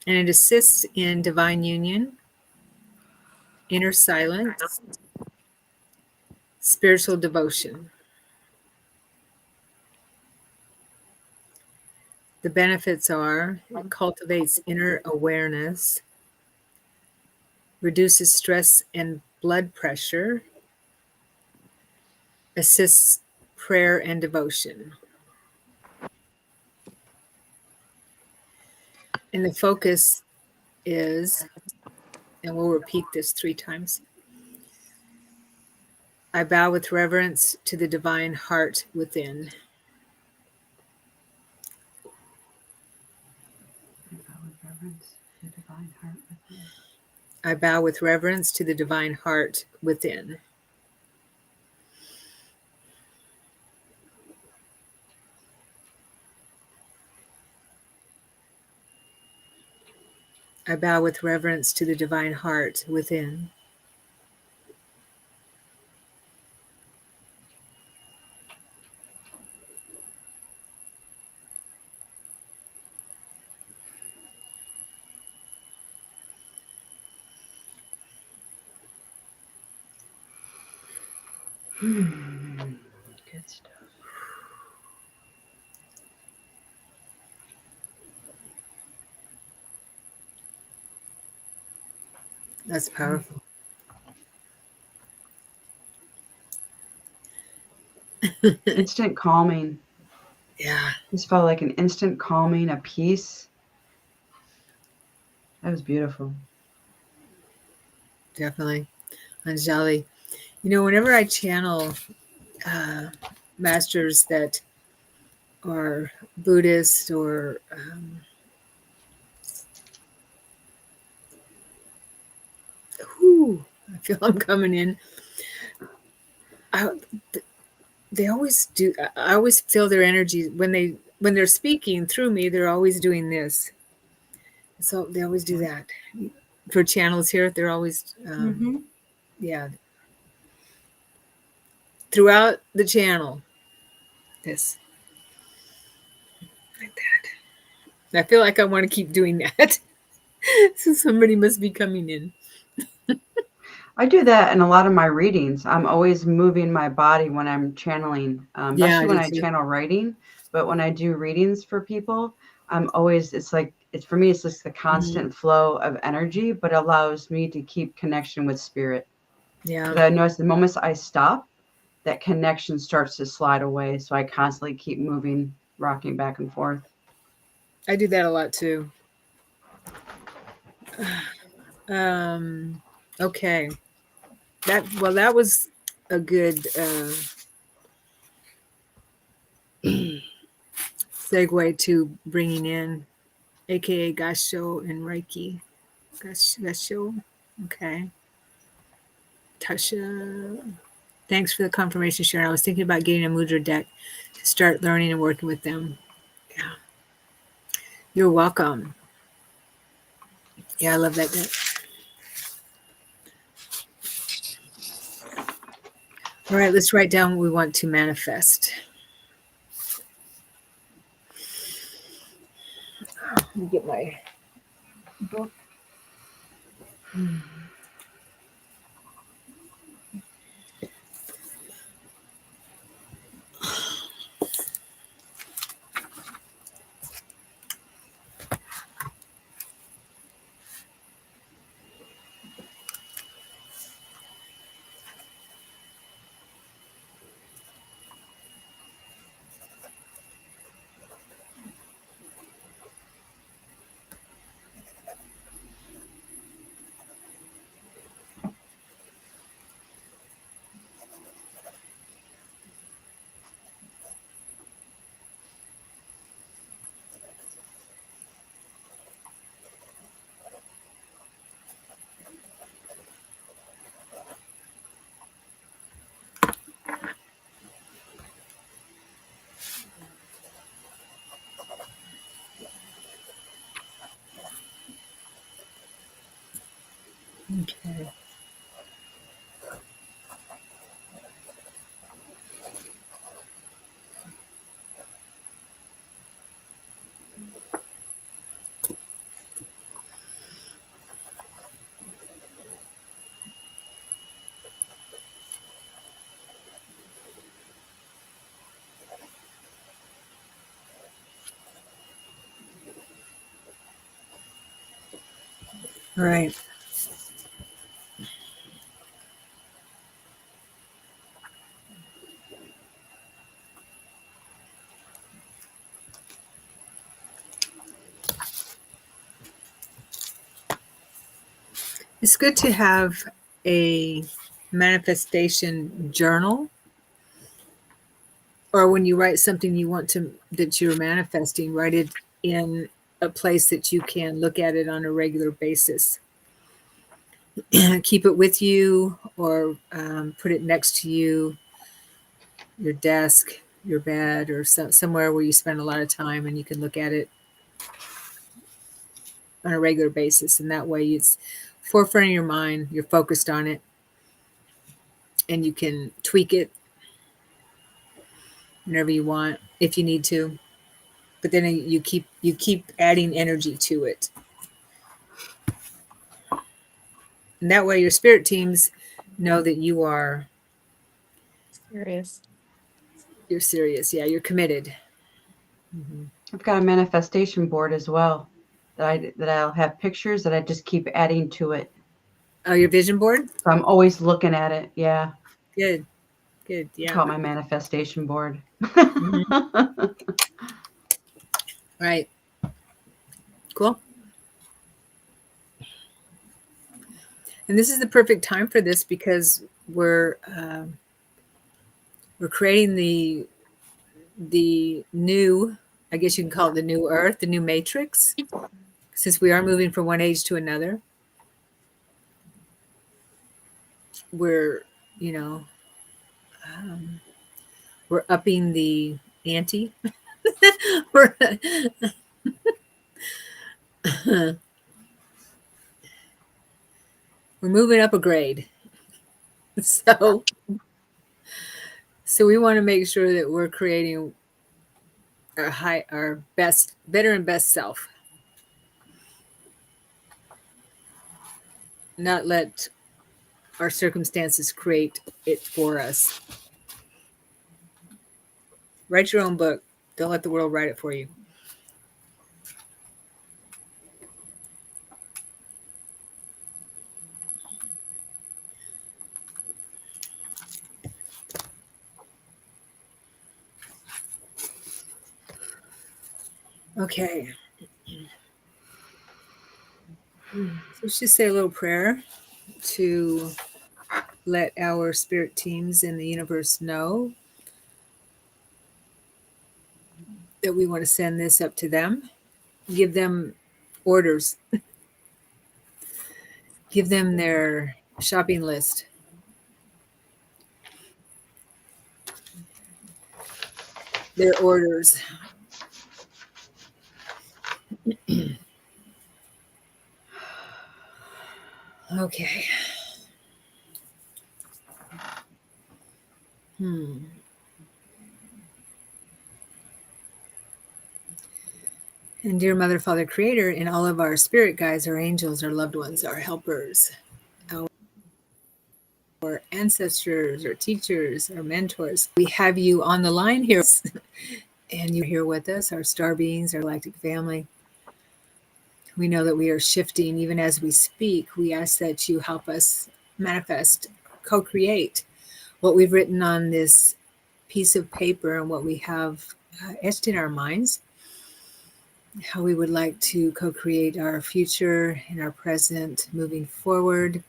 it assists in divine union, inner silence, spiritual devotion. The benefits are it cultivates inner awareness, reduces stress and blood pressure, assists prayer and devotion. And the focus is, and we'll repeat this 3 times, I bow with reverence to the divine heart within. I bow with reverence to the divine heart within. I bow with reverence to the divine heart within. Good stuff. That's powerful. Instant calming. Yeah, Just felt like an instant calming, a peace. That was beautiful. definitely. Anjali. You know, whenever I channel masters that are Buddhist or I feel I'm coming in. I, they always do. I always feel their energy when they're speaking through me. They're always doing this. So they always do that. For channels here, they're always yeah. Throughout the channel, this like that. I feel like I want to keep doing that. So somebody must be coming in. I do that in a lot of my readings. I'm always moving my body when I'm channeling, Yeah, I especially when do I too. channel writing. But when I do readings for people, I'm always, it's for me, it's just the constant flow of energy, but allows me to keep connection with spirit. Yeah, Because I notice the moments I stop, that connection starts to slide away. So I constantly keep moving, rocking back and forth. I do that a lot too. Okay. That was a good segue to bringing in aka Gasho and Reiki. Gasho. Okay. Tasha. Thanks for the confirmation, Sharon. I was thinking about getting a mudra deck to start learning and working with them. Yeah. You're welcome. Yeah, I love that deck. All right, let's write down what we want to manifest. Let me get my book. Okay. All right. It's good to have a manifestation journal, or when you write something you want to that you're manifesting, write it in a place that you can look at it on a regular basis. Keep it with you, or put it next to you, your desk, your bed, or somewhere where you spend a lot of time and you can look at it on a regular basis. And that way it's forefront of your mind, you're focused on it, and you can tweak it whenever you want if you need to. But then you keep adding energy to it. And that way your spirit teams know that you're Serious. serious. Yeah, you're committed. I've got a manifestation board as well that I'll have pictures that I just keep adding to it. Oh, your vision board? So I'm always looking at it. Yeah. Good. Good. I Yeah. call it my manifestation board. Right. Cool. And this is the perfect time for this because we're creating the new, I guess you can call it the new Earth, the new matrix, since we are moving from one age to another. We're, you know, we're upping the ante. we're, we're moving up a grade. So we want to make sure that we're creating our best, better and best self. Not let our circumstances create it for us. Write your own book. Don't let the world write it for you. Okay. So let's just say a little prayer to let our spirit teams in the universe know that we want to send this up to them. Give them orders. Give them their shopping list. Their orders. Okay. And dear Mother, Father, Creator, and all of our spirit guides, our angels, our loved ones, our helpers, our ancestors, our teachers, our mentors, we have you on the line here. And you're here with us, our star beings, our galactic family. We know that we are shifting even as we speak. We ask that you help us manifest, co-create what we've written on this piece of paper and what we have etched in our minds, how we would like to co-create our future and our present moving forward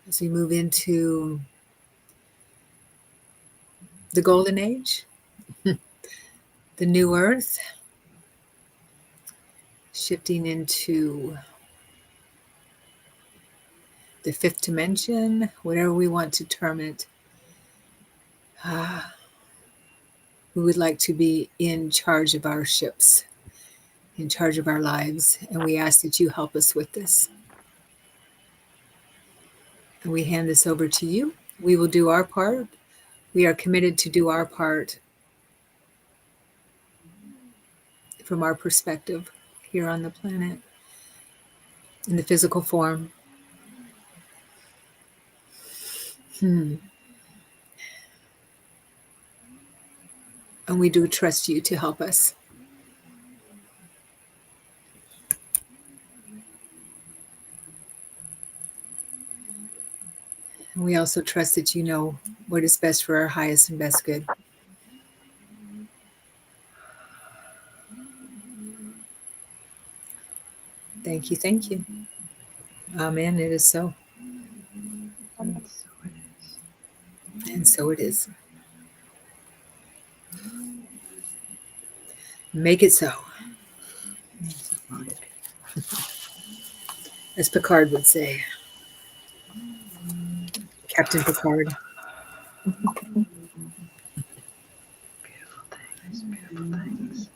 as we move into the golden age, the new earth, shifting into the fifth dimension, whatever we want to term it. We would like to be in charge of our ships, in charge of our lives, and we ask that you help us with this. And we hand this over to you. We will do our part. We are committed to do our part from our perspective here on the planet, in the physical form. And we do trust you to help us. And we also trust that you know what is best for our highest and best good. Thank you. Thank you. Amen. It is so. And so it is. And so it is. Make it so, Yes, right. as Picard would say. Captain Picard. Beautiful things, beautiful things.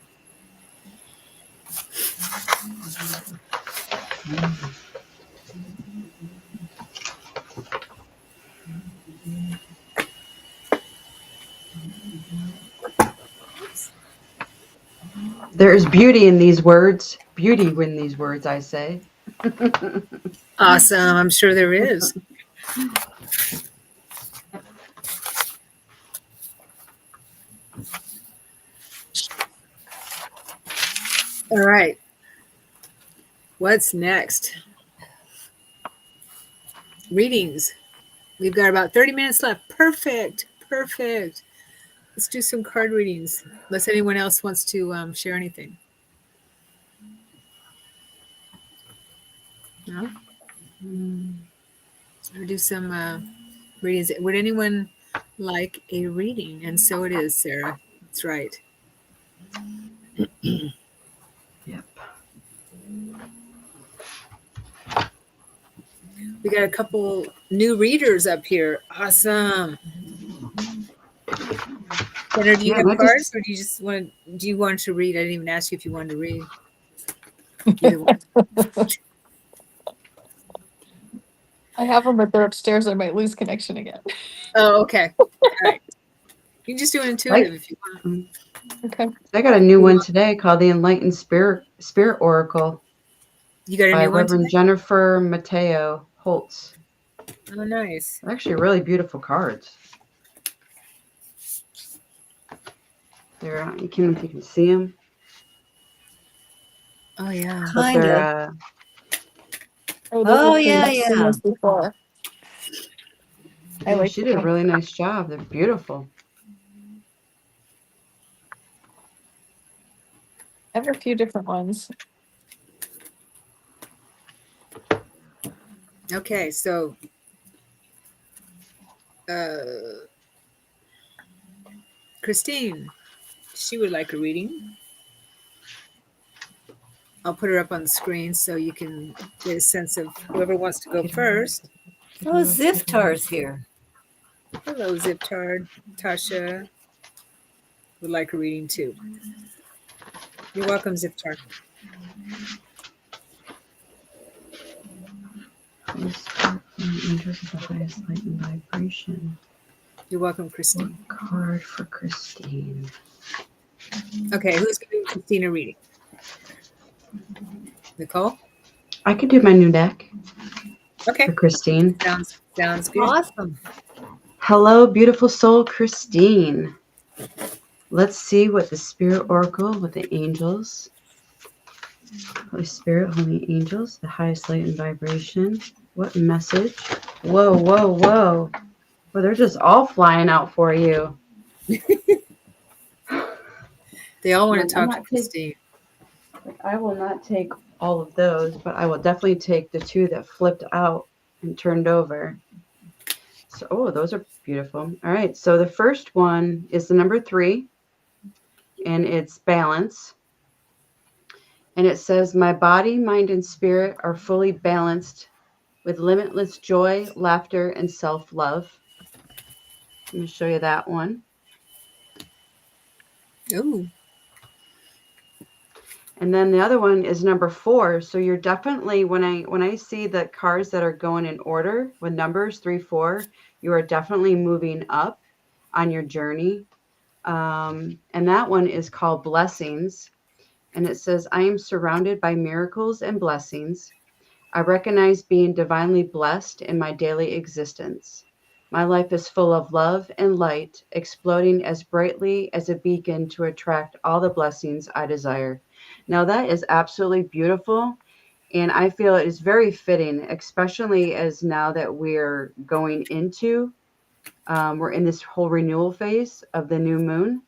There is beauty in these words. Beauty in these words, I say. Awesome. I'm sure there is. All right. What's next? Readings. We've got about 30 minutes left. Perfect. Perfect. Let's do some card readings. Unless anyone else wants to share anything. No? Or do some readings. Would anyone like a reading? And so it is, Sarah. That's right. Yep. We got a couple new readers up here. Awesome. Jenna, do you Yeah, have I cards, just- or do you just want? Do you want to read? I didn't even ask you if you wanted to read. Either one. I have them, but they're upstairs. I might lose connection again. Oh, okay. All right. You can just do an intuitive if you want. Okay. I got a new one today called the Enlightened Spirit Oracle You got a by new one Reverend today? Jennifer Mateo Holtz. Oh, nice. They're actually really beautiful cards. They're you can if you can see them, Oh, yeah. but Kind they're of. Oh, those Oh, are yeah, pretty. I've seen yeah. those before. I yeah, like she did a them. really nice job. They're beautiful. I have a few different ones. Okay, so Christine, she would like a reading. I'll put her up on the screen so you can get a sense of whoever wants to go first. Oh, Ziftar's here. Hello, Ziptard. Tasha would like a reading too. You're welcome, Ziptard. Angels of the highest light and vibration. You're welcome, Christine. Card for Christine. Okay, who's giving Christine a reading? Nicole? I could do my new deck Okay. for Christine. Sounds good. Awesome. Hello, beautiful soul, Christine. Let's see what the Spirit Oracle with the angels, Holy Spirit, Holy Angels, the highest light and vibration. What message? Whoa, whoa, whoa. Well, they're just all flying out for you. They all want I'm to talk not to Christine. I will not take all of those, but I will definitely take the two that flipped out and turned over. So, oh, those are beautiful. All right. So the first one is the number 3, and it's balance. And it says, my body, mind, and spirit are fully balanced with limitless joy, laughter, and self-love. Let me show you that one. Ooh. And then the other one is number 4. So you're definitely, when I see the cards that are going in order with numbers 3, 4, you are definitely moving up on your journey. And that one is called Blessings. And it says, I am surrounded by miracles and blessings. I recognize being divinely blessed in my daily existence. My life is full of love and light, exploding as brightly as a beacon to attract all the blessings I desire. Now, that is absolutely beautiful. And I feel it is very fitting, especially as now that we're going into, we're in this whole renewal phase of the new moon.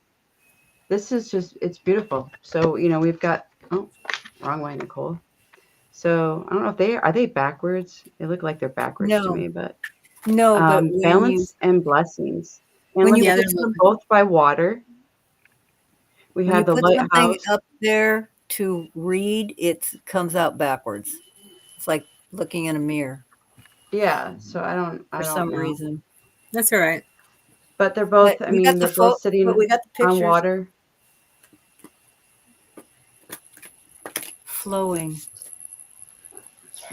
This is just, it's beautiful. So, we've got, oh, wrong way, Nicole. So I don't know if they backwards. They look like they're backwards to No, me, but no, but balance and blessings. And when look you Yeah, at they're put this some, one, both by water. We when you have the put something lighthouse. up there to read, it comes out backwards. It's like looking in a mirror Yeah, so I for don't some know. reason. that's all right. But they're both, I mean, they're both but sitting we got the on pictures water. flowing.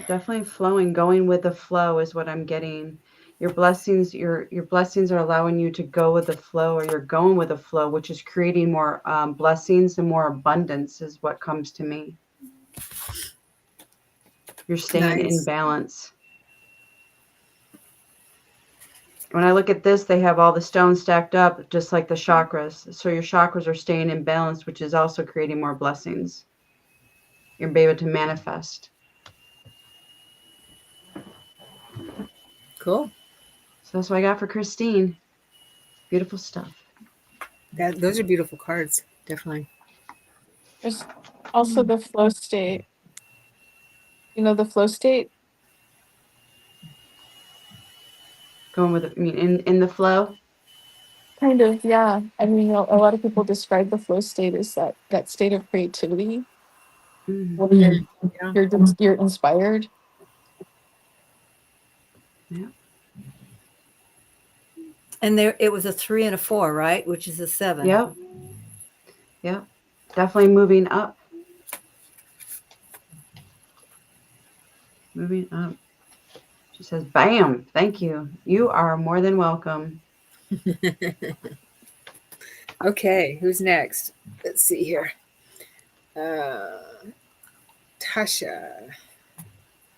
Definitely flowing, going with the flow is what I'm getting. Your blessings are allowing you to go with the flow, or you're going with the flow, which is creating more blessings and more abundance is what comes to me. You're staying in Nice. balance. When I look at this, they have all the stones stacked up, just like the chakras. So your chakras are staying in balance, which is also creating more blessings. You're able to manifest. Cool. So that's what I got for Christine. Beautiful stuff. Those are beautiful cards. Definitely. There's also the flow state. You know the flow state? Going with it, I mean, in the flow. Kind of, yeah. I mean, a lot of people describe the flow state as that state of creativity Mm, where you're Yeah. you're inspired. yeah. And there, it was a 3 and a 4, right? Which is a 7. Yep. Yep. Definitely moving up. Moving up. She says, bam, thank you. You are more than welcome. Okay, who's next? Let's see here. Tasha.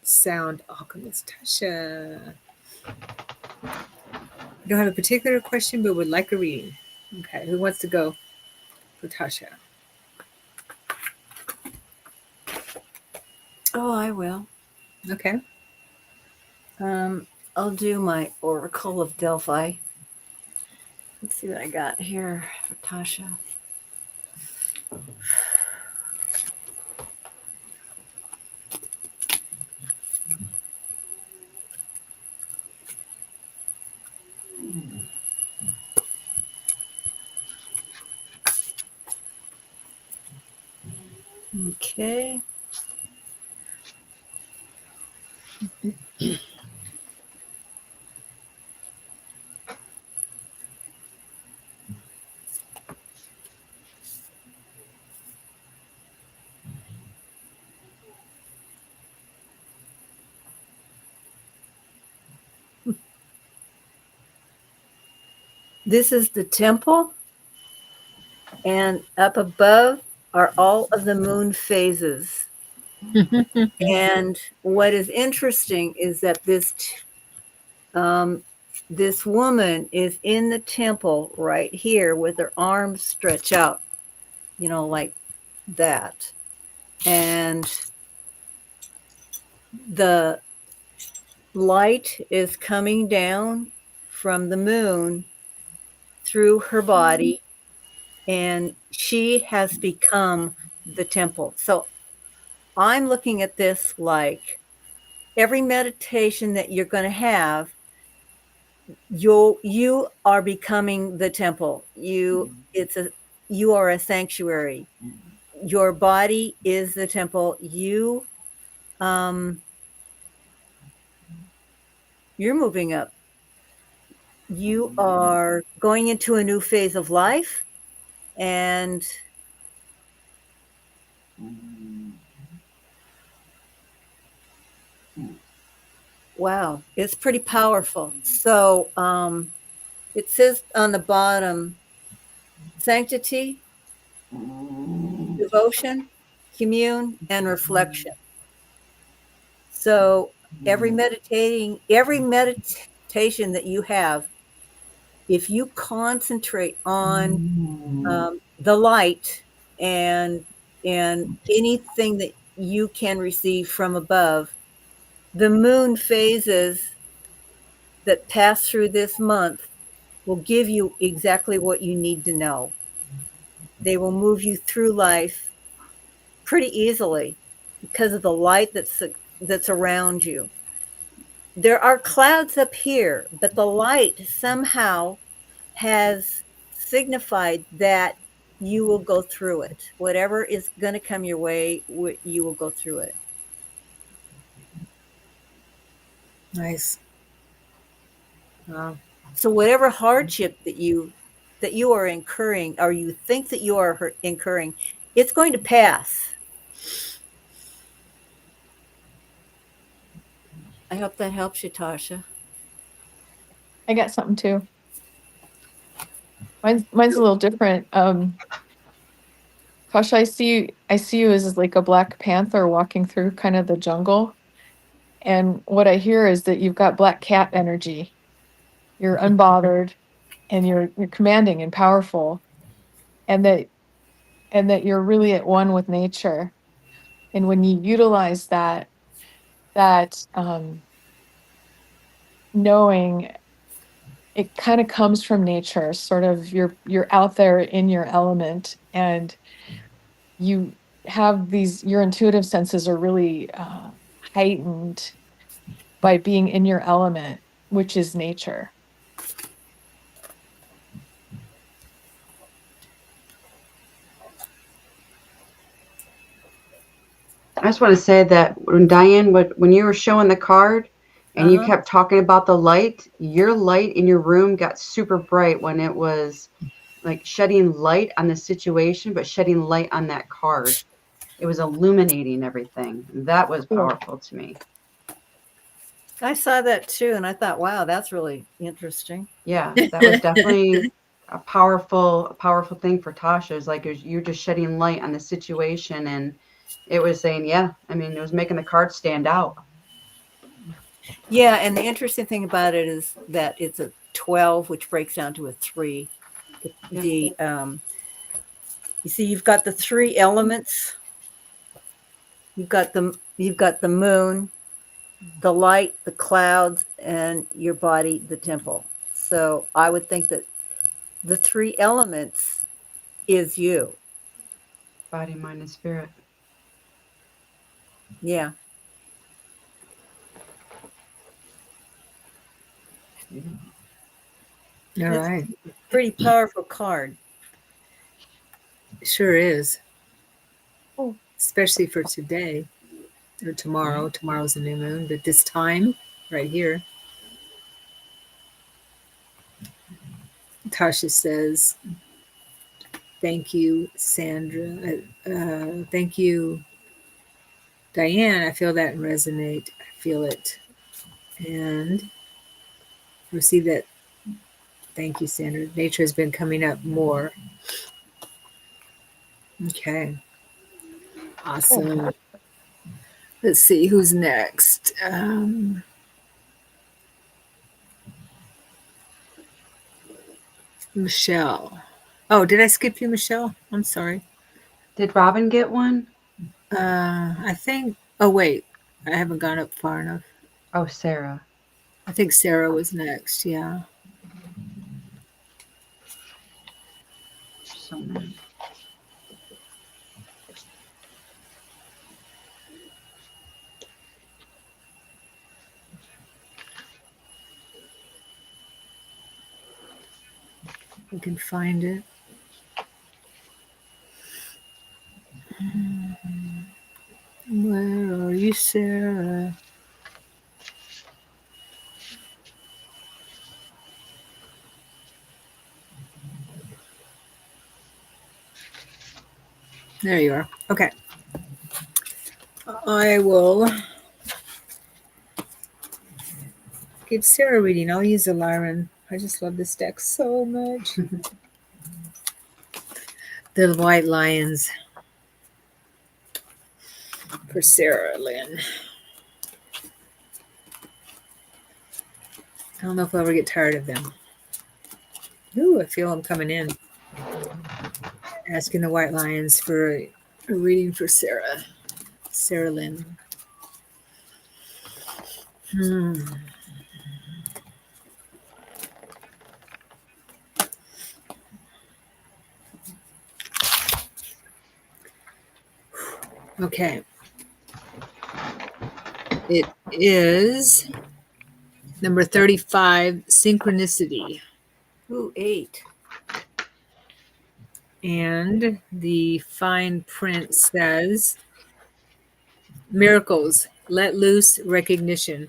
Sound alchemist. Tasha. I don't have a particular question, but would like a reading. Okay, who wants to go for Tasha? Oh, I will. Okay. I'll do my Oracle of Delphi. Let's see what I got here for Tasha. Okay. This is the temple, and up above are all of the moon phases. And what is interesting is that this woman is in the temple right here with her arms stretched out, like that. And the light is coming down from the moon through her body, and she has become the temple. So I'm looking at this like every meditation that you're going to have, you are becoming the temple. You are a sanctuary. Your body is the temple. You're moving up. You are going into a new phase of life, and wow, it's pretty powerful. So it says on the bottom, sanctity, devotion, commune, and reflection. So every meditation that you have, if you concentrate on the light and anything that you can receive from above, the moon phases that pass through this month will give you exactly what you need to know. They will move you through life pretty easily. because of the light that's around you. There are clouds up here, but the light somehow has signified that you will go through it. Whatever is going to come your way, you will go through it. Nice. Wow. So whatever hardship that you are incurring, or you think that you are incurring, it's going to pass. I hope that helps you, Tasha. I got something too. Mine's a little different. Tasha, I see you as like a Black Panther walking through kind of the jungle. And what I hear is that you've got black cat energy. You're unbothered and you're commanding and powerful, and that you're really at one with nature. And when you utilize that knowing, it kind of comes from nature, sort of you're out there in your element, and you have your intuitive senses are really heightened by being in your element, which is nature. I just want to say that when Diane, when you were showing the card and you kept talking about the light, your light in your room got super bright when it was like shedding light on the situation, but shedding light on that card. It was illuminating everything. That was powerful to me. I saw that too, and I thought, wow, that's really interesting. Yeah, that was definitely a powerful thing for Tasha. Is like you're just shedding light on the situation, and it was saying, yeah, I mean, it was making the card stand out. Yeah, and the interesting thing about it is that it's a 12, which breaks down to a 3. You see, you've got the 3 elements. You've got the moon, the light, the clouds, and your body, the temple. So I would think that the 3 elements is you. Body, mind, and spirit. Yeah. All right. Pretty powerful card. Sure is. Oh. Especially for today or tomorrow. Tomorrow's a new moon, but this time right here, Tasha says, thank you, Sandra. Thank you, Diane. I feel that and resonate. I feel it. And receive that. Thank you, Sandra. Nature has been coming up more. Okay. Awesome. Let's see who's next. Michelle. Oh, did I skip you, Michelle? I'm sorry. Did Robin get one? I think. Oh, wait. I haven't gone up far enough. Oh, Sarah. I think Sarah was next. Yeah. So many. We can find it. Where are you, Sarah? There you are. Okay. I will give Sarah a reading. I'll use the Lyran. I just love this deck so much. The White Lions for Sarah Lynn. I don't know if I'll ever get tired of them. Ooh, I feel them coming in. Asking the White Lions for a reading for Sarah. Sarah Lynn. Okay. It is number 35, synchronicity. Ooh, 8. And the fine print says, miracles, let loose recognition.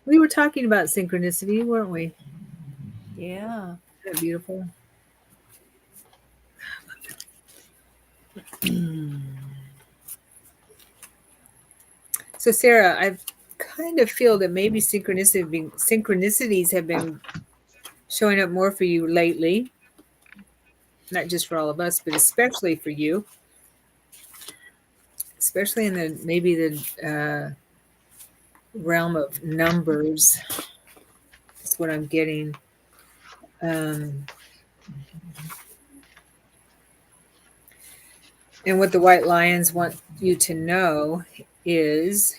We were talking about synchronicity, weren't we? Yeah. Isn't that beautiful? So, Sarah, I kind of feel that maybe synchronicities have been showing up more for you lately. Not just for all of us, but especially for you. Especially in the maybe the realm of numbers. That's what I'm getting. And what the white lions want you to know is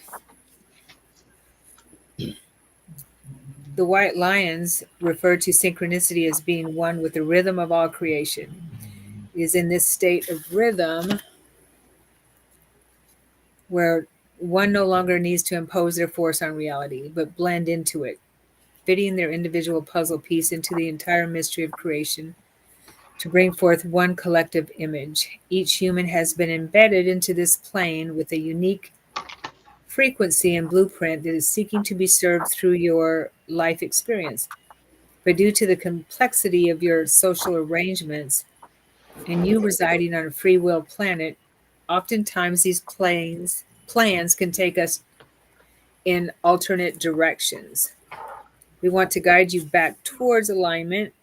the white lions refer to synchronicity as being one with the rhythm of all creation. It is in this state of rhythm where one no longer needs to impose their force on reality, but blend into it, fitting their individual puzzle piece into the entire mystery of creation to bring forth one collective image. Each human has been embedded into this plane with a unique frequency and blueprint that is seeking to be served through your life experience. But due to the complexity of your social arrangements and you residing on a free will planet, oftentimes these plans can take us in alternate directions. We want to guide you back towards alignment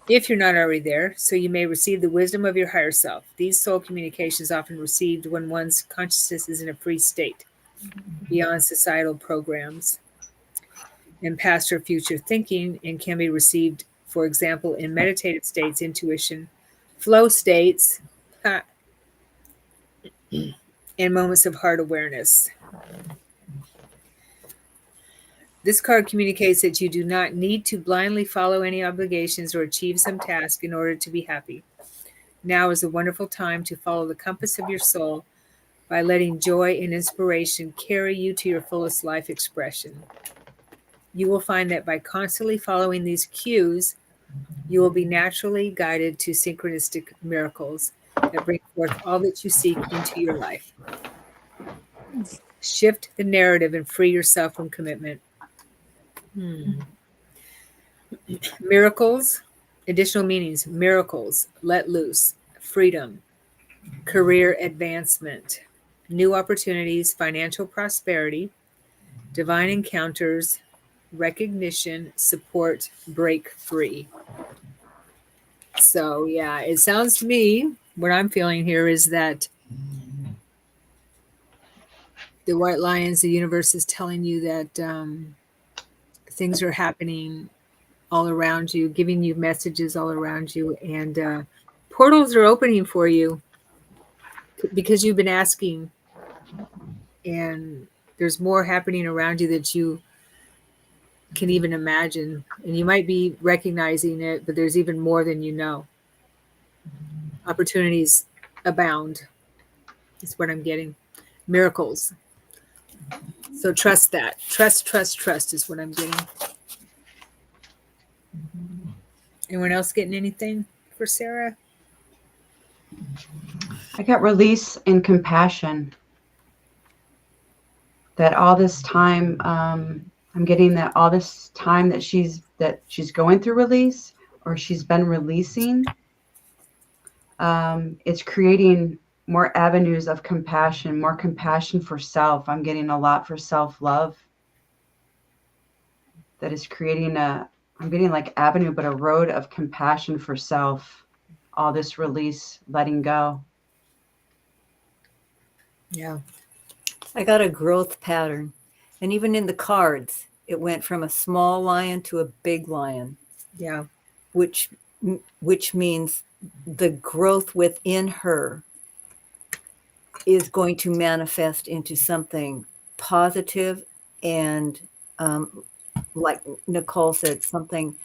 if you're not already there, so you may receive the wisdom of your higher self. These soul communications often received when one's consciousness is in a free state, beyond societal programs and past or future thinking, and can be received, for example, in meditative states, intuition, flow states, and moments of heart awareness. This card communicates that you do not need to blindly follow any obligations or achieve some task in order to be happy. Now is a wonderful time to follow the compass of your soul by letting joy and inspiration carry you to your fullest life expression. You will find that by constantly following these cues, you will be naturally guided to synchronistic miracles that bring forth all that you seek into your life. Shift the narrative and free yourself from commitment. Miracles, additional meanings, miracles, let loose, freedom, career advancement, new opportunities, financial prosperity, divine encounters, recognition, support, break free. So, yeah, it sounds to me, what I'm feeling here is that the white lions, the universe is telling you that things are happening all around you, giving you messages all around you, and portals are opening for you because you've been asking, and there's more happening around you that you can even imagine, and you might be recognizing it, but there's even more than you know. Opportunities abound is what I'm getting. Miracles. So trust that. Trust is what I'm getting. Anyone else getting anything for Sarah? I got release and compassion. That all this time, I'm getting that all this time that she's going through release, or she's been releasing, it's creating more avenues of compassion, more compassion for self. I'm getting a lot for self-love. That is creating I'm getting like avenue, but a road of compassion for self. All this release, letting go. Yeah. I got a growth pattern. And even in the cards, it went from a small lion to a big lion. Yeah. Which means the growth within her is going to manifest into something positive and, like Nicole said, something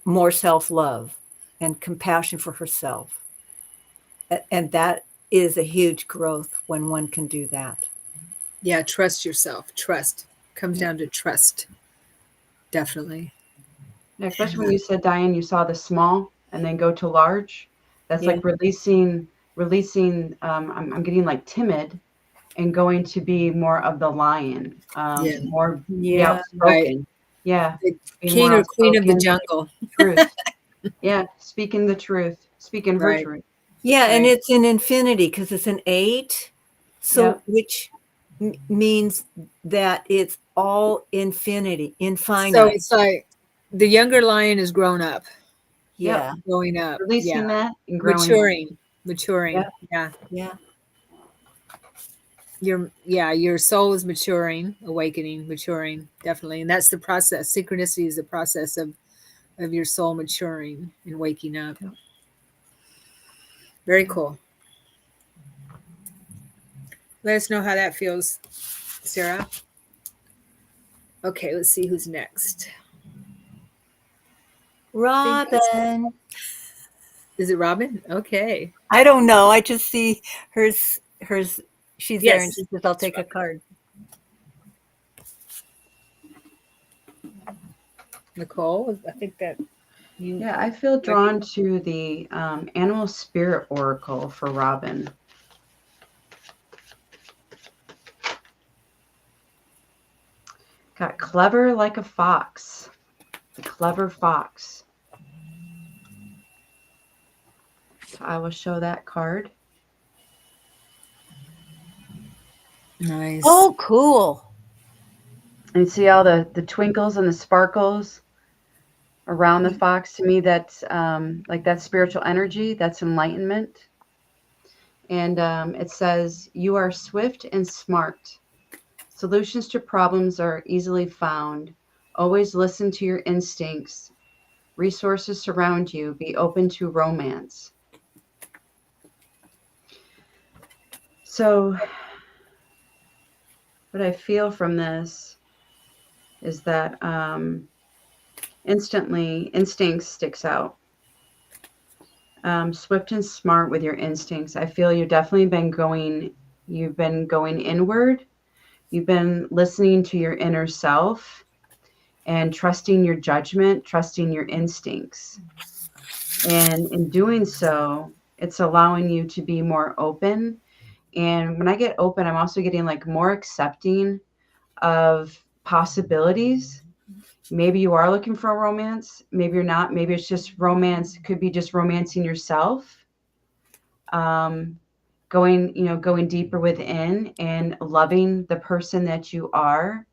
more self-love and compassion for herself. And that is a huge growth when one can do that. Yeah, trust yourself. Trust comes down to trust. Definitely. Yeah, especially when you said, Diane, you saw the small and then go to large. That's Yeah. like releasing. I'm getting like timid and going to be more of the lion, Yeah. more be Yeah. Right. outspoken. Yeah, The be king more or queen of the outspoken. jungle. Truth. Yeah, speaking the truth, speaking her Right. truth. Yeah, and Right. it's an infinity because it's an 8. So Yep. which means that it's all infinity, So infinite. it's like the younger lion is grown up, Yep. Yeah. growing up. Yeah. Releasing that and growing. Maturing. Yep. Yeah. Yeah. Your soul is maturing, awakening, maturing, definitely. And that's the process. Synchronicity is the process of your soul maturing and waking up. Yep. Very cool. Let us know how that feels, Sarah. Okay, let's see who's next. Robin. Is it Robin? Okay. I don't know. I just see hers. She's there, and Yes. she says, "I'll It's take a Robin. card." Nicole, I think that you. Yeah, I feel drawn to the animal spirit oracle for Robin. Got clever like a fox. The clever fox. So I will show that card. Nice. Oh, cool. And see all the twinkles and the sparkles around the fox. To me, that's like that spiritual energy. That's enlightenment. And it says, you are swift and smart. Solutions to problems are easily found. Always listen to your instincts. Resources surround you. Be open to romance. So what I feel from this is that instantly instincts sticks out. Swift and smart with your instincts. I feel you've been going inward. You've been listening to your inner self and trusting your judgment, trusting your instincts. And in doing so, it's allowing you to be more open. And when I get open, I'm also getting like more accepting of possibilities. Maybe you are looking for a romance. Maybe you're not. Maybe it's just romance. It could be just romancing yourself. Going deeper within and loving the person that you are.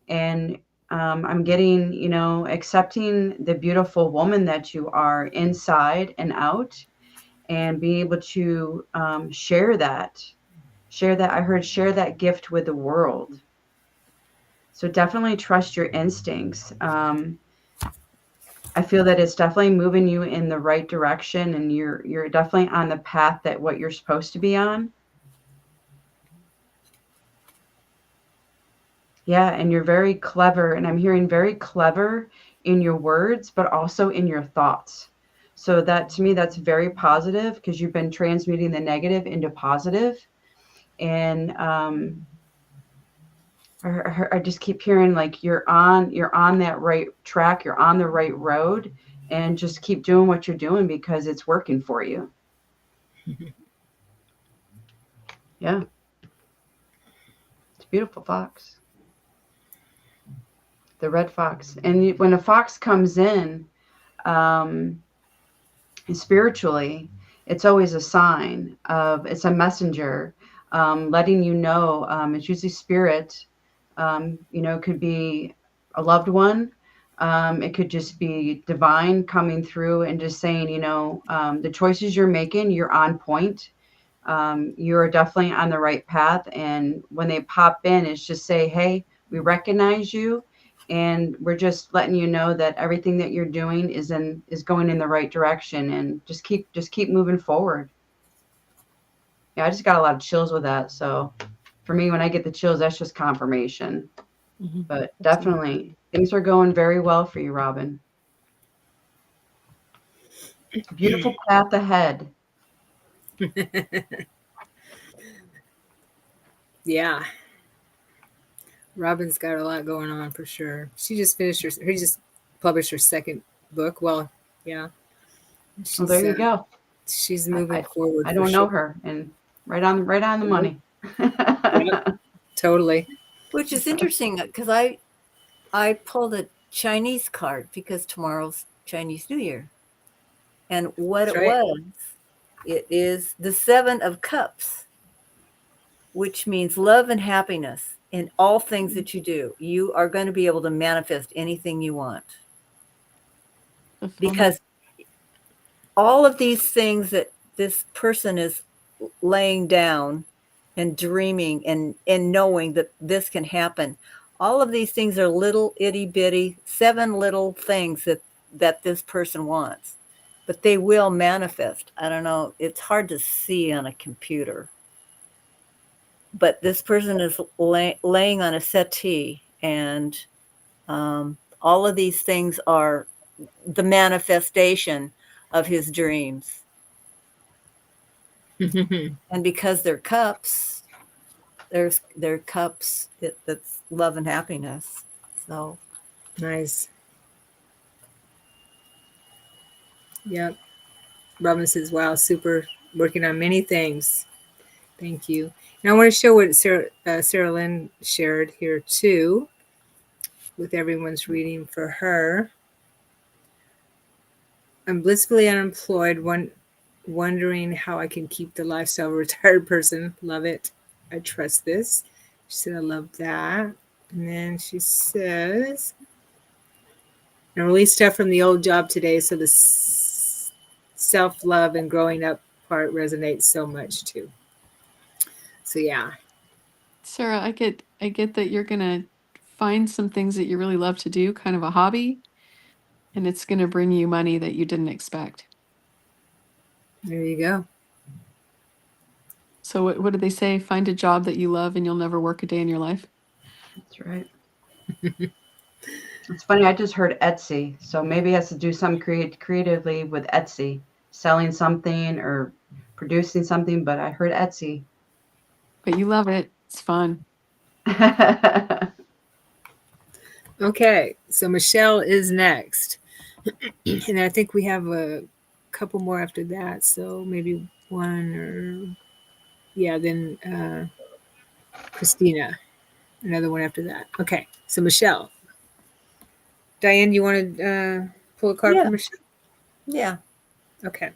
And I'm getting, accepting the beautiful woman that you are inside and out, and being able to share that. I heard share that gift with the world. So definitely trust your instincts. I feel that it's definitely moving you in the right direction, and you're definitely on the path that what you're supposed to be on. Yeah, and you're very clever, and I'm hearing very clever in your words, but also in your thoughts. So that to me, that's very positive because you've been transmuting the negative into positive. And I just keep hearing like you're on that right track, you're on the right road, and just keep doing what you're doing because it's working for you. Yeah. It's a beautiful fox. The red fox. And when a fox comes in, spiritually, it's always a sign of, it's a messenger, letting you know, it's usually spirit, it could be a loved one. It could just be divine coming through and just saying, the choices you're making, you're on point. You're definitely on the right path. And when they pop in, it's just say, hey, we recognize you. And we're just letting you know that everything that you're doing is going in the right direction, and just keep moving forward. Yeah, I just got a lot of chills with that. So for me, when I get the chills, that's just confirmation. Mm-hmm. But definitely things are going very well for you, Robin. Beautiful path ahead. Yeah. Robin's got a lot going on for sure. She just finished he just published her second book. Well, yeah. Well, there you go. She's moving I, forward. I for don't know sure. her, and right on the money. Yep, totally. Which is interesting because I pulled a Chinese card because tomorrow's Chinese New Year. And what That's it right. was, it is the 7 of Cups, which means love and happiness in all things that you do. You are going to be able to manifest anything you want. Because all of these things that this person is laying down and dreaming and knowing that this can happen, all of these things are little itty bitty 7 little things that this person wants, but they will manifest. I don't know, it's hard to see on a computer, but this person is laying on a settee, and all of these things are the manifestation of his dreams. And because they're cups, they're cups that's love and happiness. So Nice. Yep. Robin says, wow, super, working on many things. Thank you. And I want to show what Sarah Lynn shared here too, with everyone's reading for her. I'm blissfully unemployed, wondering how I can keep the lifestyle of a retired person. Love it. I trust this. She said, I love that. And then she says, I released stuff from the old job today, so the self-love and growing up part resonates so much too. So yeah. Sarah, I get that you're gonna find some things that you really love to do, kind of a hobby, and it's gonna bring you money that you didn't expect. There you go. So what did they say? Find a job that you love and you'll never work a day in your life. That's right. It's funny. I just heard Etsy, so maybe it has to do something creatively with Etsy, selling something or producing something. But I heard Etsy. But you love it. It's fun. Okay, so Michelle is next. And I think we have a couple more after that. So maybe one or, yeah, then Christina, another one after that. Okay, so Michelle. Diane, you want to pull a card yeah, for Michelle? yeah. Okay.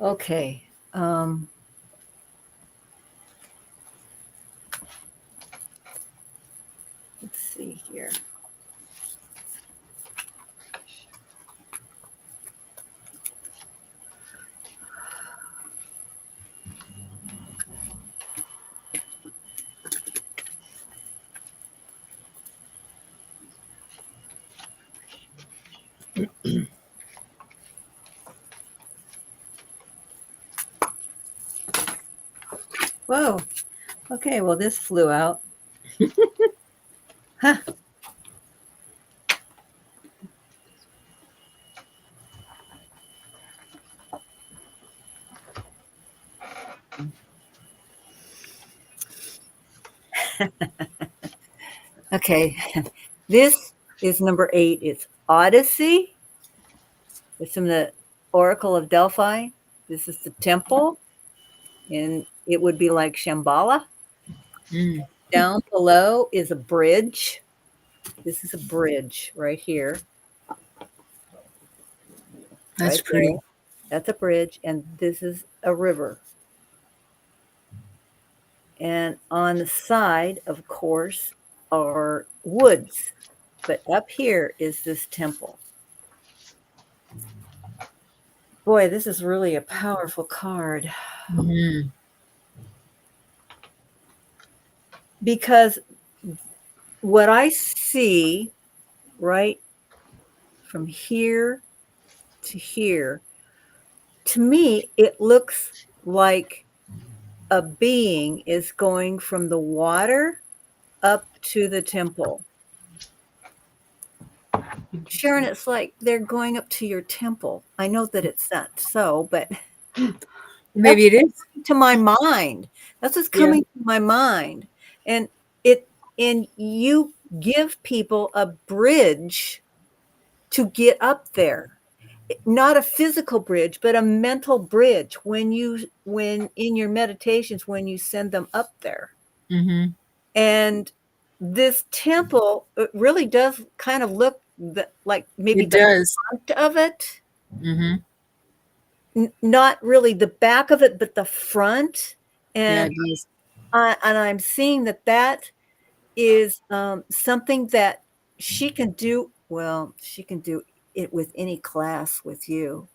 Okay. Let's see here. Whoa. Okay, well, this flew out. Huh. Okay, this is number 8. It's Odyssey. It's from the Oracle of Delphi. This is the temple, and it would be like Shambhala. Mm, Down below is a bridge. This is a bridge right here. that's Right pretty. there. That's a bridge, and this is a river. And on the side, of course, are woods. But up here is this temple. Boy, this is really a powerful card. Mm, Because what I see right from here to here, to me, it looks like a being is going from the water up to the temple. Sharon, it's like they're going up to your temple. I know that it's not so, but maybe it is. to my mind, that's what's coming to my mind. And it and you give people a bridge to get up there. Not a physical bridge, but a mental bridge when in your meditations, when you send them up there. Mm-hmm. And this temple, it really does kind of look like maybe It the does. front of it. Mm-hmm. Not really the back of it, but the front. Yeah, And it does. I'm seeing that is something that she can do. Well, she can do it with any class with you.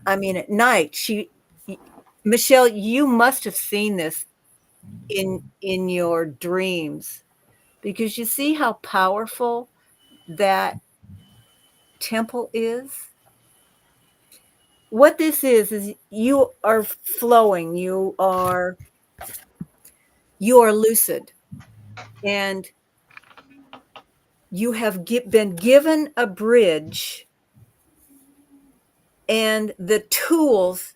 I mean, at night, Michelle, you must have seen this in your dreams, because you see how powerful that temple is. What this is you are flowing, you are lucid, and you have been given a bridge and the tools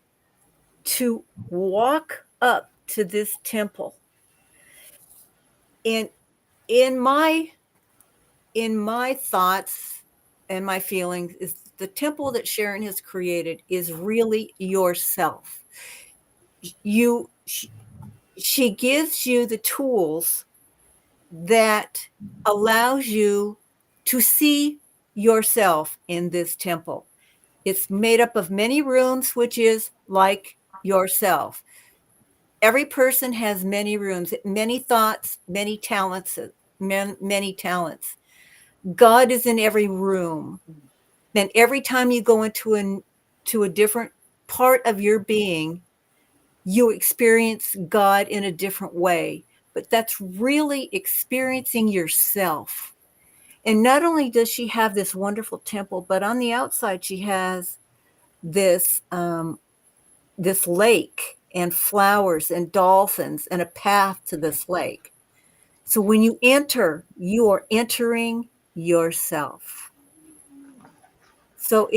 to walk up to this temple. And in my thoughts and my feelings is the temple that Sharon has created is really yourself. She gives you the tools that allows you to see yourself in this temple. It's made up of many rooms, which is like yourself. Every person has many rooms, many thoughts, many talents, many talents. God is in every room. And every time you go to a different part of your being, you experience God in a different way. But that's really experiencing yourself. And not only does she have this wonderful temple, but on the outside, she has this this lake and flowers and dolphins and a path to this lake. So when you enter, you are entering yourself. So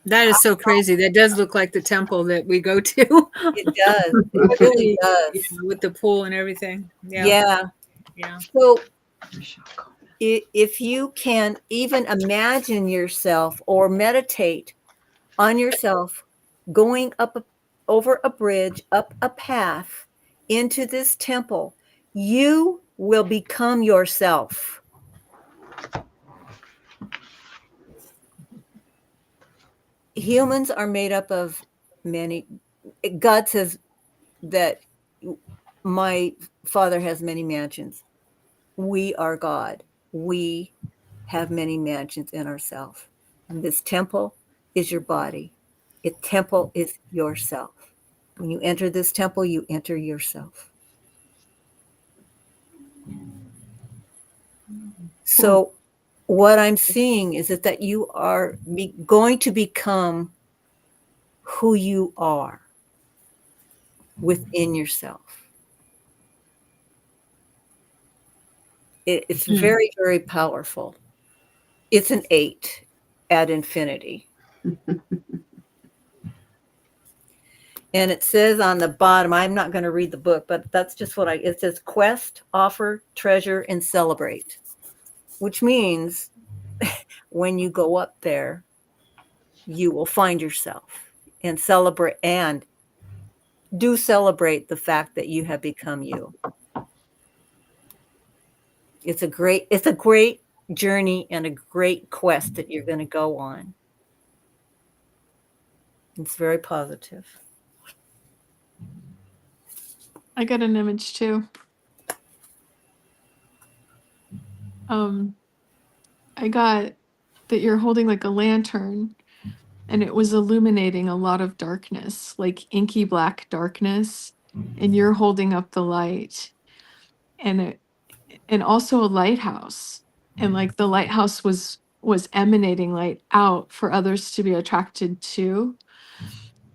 That is so crazy. That does look like the temple that we go to. it does. It really does. Yeah, with the pool and everything. Yeah. Yeah. Yeah. So if you can even imagine yourself or meditate on yourself going over a bridge, up a path into this temple, you will become yourself. Humans are made up of many. God says that my Father has many mansions. We are God. We have many mansions in ourselves. And this temple is your body. A temple is yourself. When you enter this temple, you enter yourself. So what I'm seeing is that you are going to become who you are within yourself. It's very, very powerful. It's an 8 at infinity. And it says on the bottom, I'm not going to read the book, but that's just what it says: quest, offer, treasure, and celebrate, which means when you go up there, you will find yourself and celebrate, and do celebrate the fact that you have become you. It's a great journey and a great quest that you're going to go on. It's very positive. I got an image too. I got that you're holding like a lantern, and it was illuminating a lot of darkness, like inky black darkness, and you're holding up the light, and also a lighthouse, and like the lighthouse was emanating light out for others to be attracted to.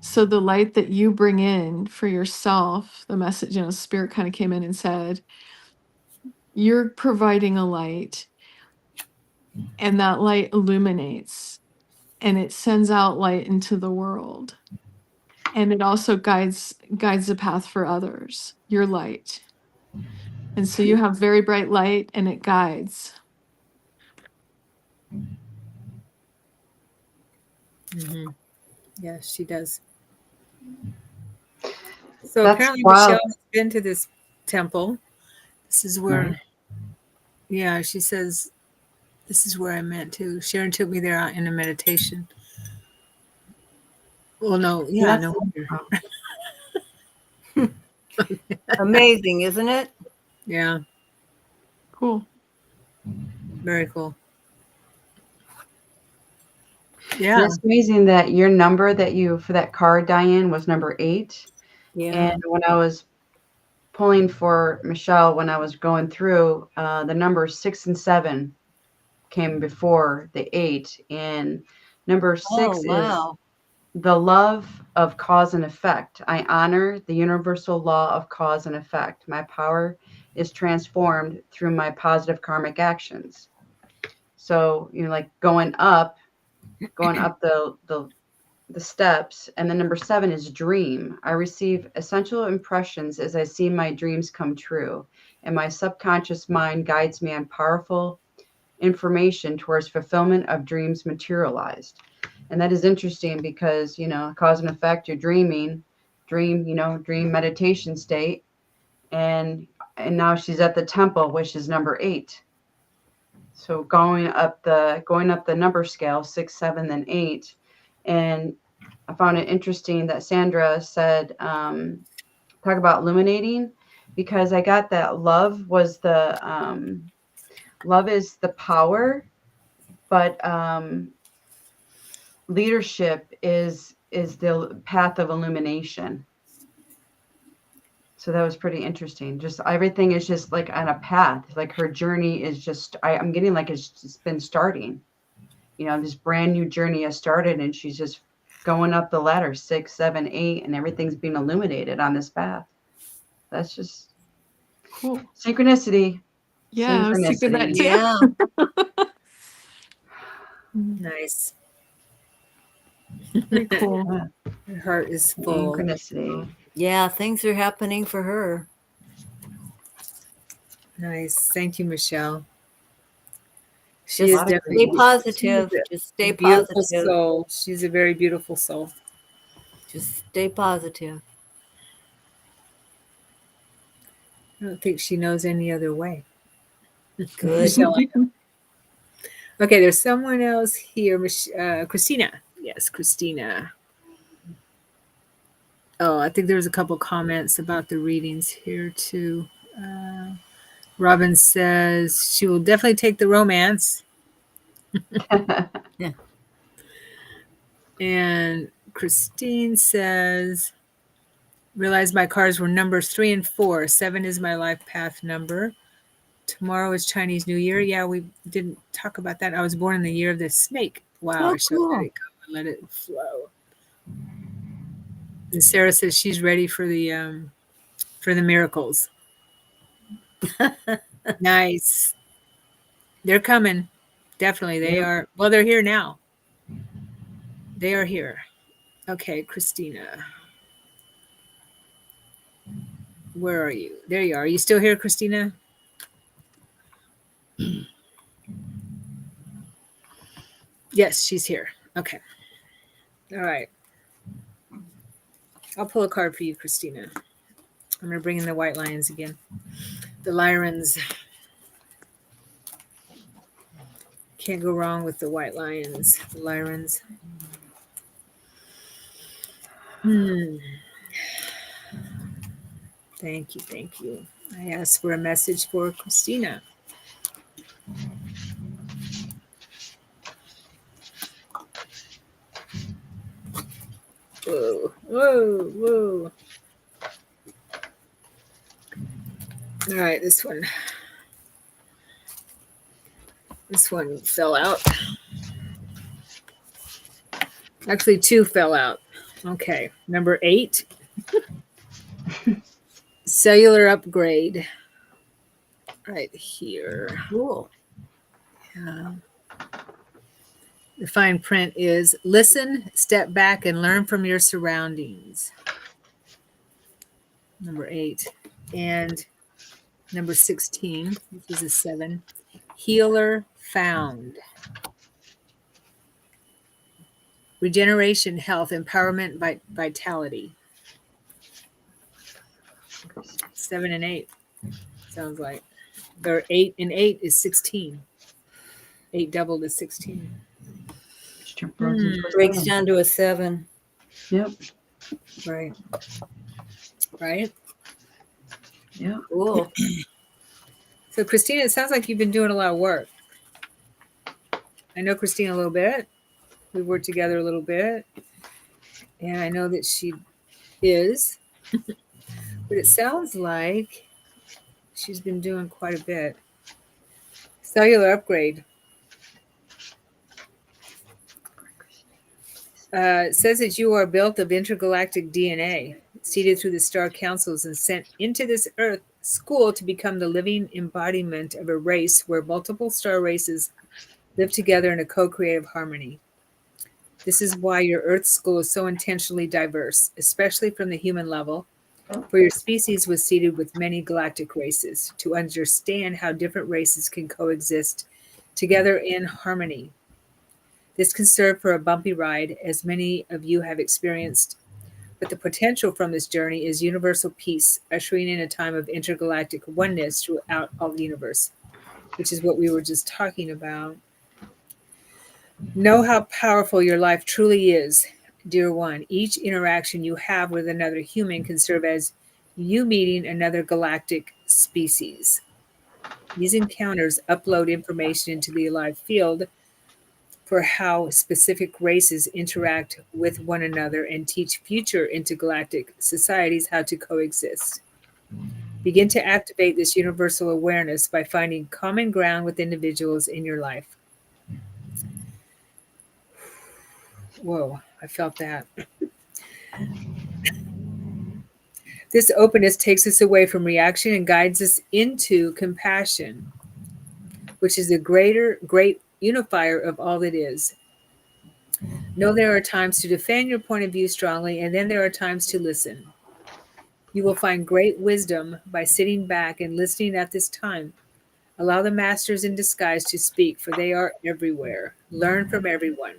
So the light that you bring in for yourself, the message, spirit kind of came in and said, you're providing a light, and that light illuminates, and it sends out light into the world, and it also guides the path for others, your light. And so you have very bright light and it guides. Mm-hmm. Yes, she does. So That's apparently wild. Michelle has been to this temple. This is where, yeah, she says, this is where I meant to. Sharon took me there in a meditation. Well, no, yeah, That's no wonder. Amazing, isn't it? Yeah, Cool. very cool. And Yeah. it's amazing that your number that you for that card, Diane, was number 8. Yeah. And when I was pulling for Michelle, when I was going through, the numbers 6 and 7 came before the 8. And number 6 is wow. the love of cause and effect. I honor the universal law of cause and effect. My power is transformed through my positive karmic actions. So, like going up the steps. And then number 7 is dream. I receive essential impressions as I see my dreams come true. And my subconscious mind guides me on powerful information towards fulfillment of dreams materialized. And that is interesting because, cause and effect, you're dreaming, dream meditation state. And now she's at the temple, which is number 8. So going up the number scale, 6, 7, then 8. And I found it interesting that Sandra said, talk about illuminating, because I got that love is the power, but leadership is the path of illumination. So that was pretty interesting. Just everything is just like on a path. Like her journey is just, I'm getting like it's just been starting. This brand new journey has started, and she's just going up the ladder, 6, 7, 8, and everything's being illuminated on this path. That's just Cool. synchronicity. Yeah, I was thinking that too. Yeah. Nice. Very cool. Her heart is full. Synchronicity. Yeah, things are happening for her. Nice. Thank you, Michelle. She Just is stay definitely positive. she's Just stay a beautiful positive. soul. She's a very beautiful soul. Just stay positive. I don't think she knows any other way. Good. Michelle, I know. Okay, there's someone else here. Christina. Yes, Christina. Oh, I think there's a couple comments about the readings here too. Robin says she will definitely take the romance. Yeah. And Christine says, realized my cards were numbers 3 and 4. 7 is my life path number. Tomorrow is Chinese New Year. Yeah, we didn't talk about that. I was born in the year of the snake. Wow, Oh, I should let it go and let it flow. And Sarah says she's ready for the miracles. Nice. They're coming. Definitely. They are. Well, they're here now. They are here. Okay, Christina. Where are you? There you are. Are you still here, Christina? Yes, she's here. Okay. All right. I'll pull a card for you, Christina. I'm going to bring in the white lions again. The Lyrans. Can't go wrong with the white lions. The Lyrans. Thank you. Thank you. I asked for a message for Christina. Whoa, whoa, whoa. All right, this one. This one fell out. Actually, 2 fell out. Okay, number 8. Cellular upgrade. Right here. Cool. Yeah. The fine print is listen, step back, and learn from your surroundings. Number 8. And Number 16, this is a 7. Healer found. Regeneration, health, empowerment, vitality. 7 and 8 sounds like. Or 8 and 8 is 16. 8 doubled is 16. Breaks down to a 7. Yep. Right. Right. Yeah. Cool. So, Christina, it sounds like you've been doing a lot of work. I know Christina a little bit. We worked together a little bit. And I know that she is. But it sounds like she's been doing quite a bit. Cellular upgrade. It says that you are built of intergalactic DNA, seeded through the star councils and sent into this Earth school to become the living embodiment of a race where multiple star races live together in a co-creative harmony. This is why your Earth school is so intentionally diverse, especially from the human level, for your species was seeded with many galactic races to understand how different races can coexist together in harmony. This can serve for a bumpy ride, as many of you have experienced, but the potential from this journey is universal peace, ushering in a time of intergalactic oneness throughout all the universe, which is what we were just talking about. Know how powerful your life truly is, dear one. Each interaction you have with another human can serve as you meeting another galactic species. These encounters upload information into the alive field for how specific races interact with one another and teach future intergalactic societies how to coexist. Begin to activate this universal awareness by finding common ground with individuals in your life. Whoa, I felt that. This openness takes us away from reaction and guides us into compassion, which is a great unifier of all that is. Know there are times to defend your point of view strongly, and then there are times to listen. You will find great wisdom by sitting back and listening at this time. Allow the masters in disguise to speak, for they are everywhere. Learn from everyone.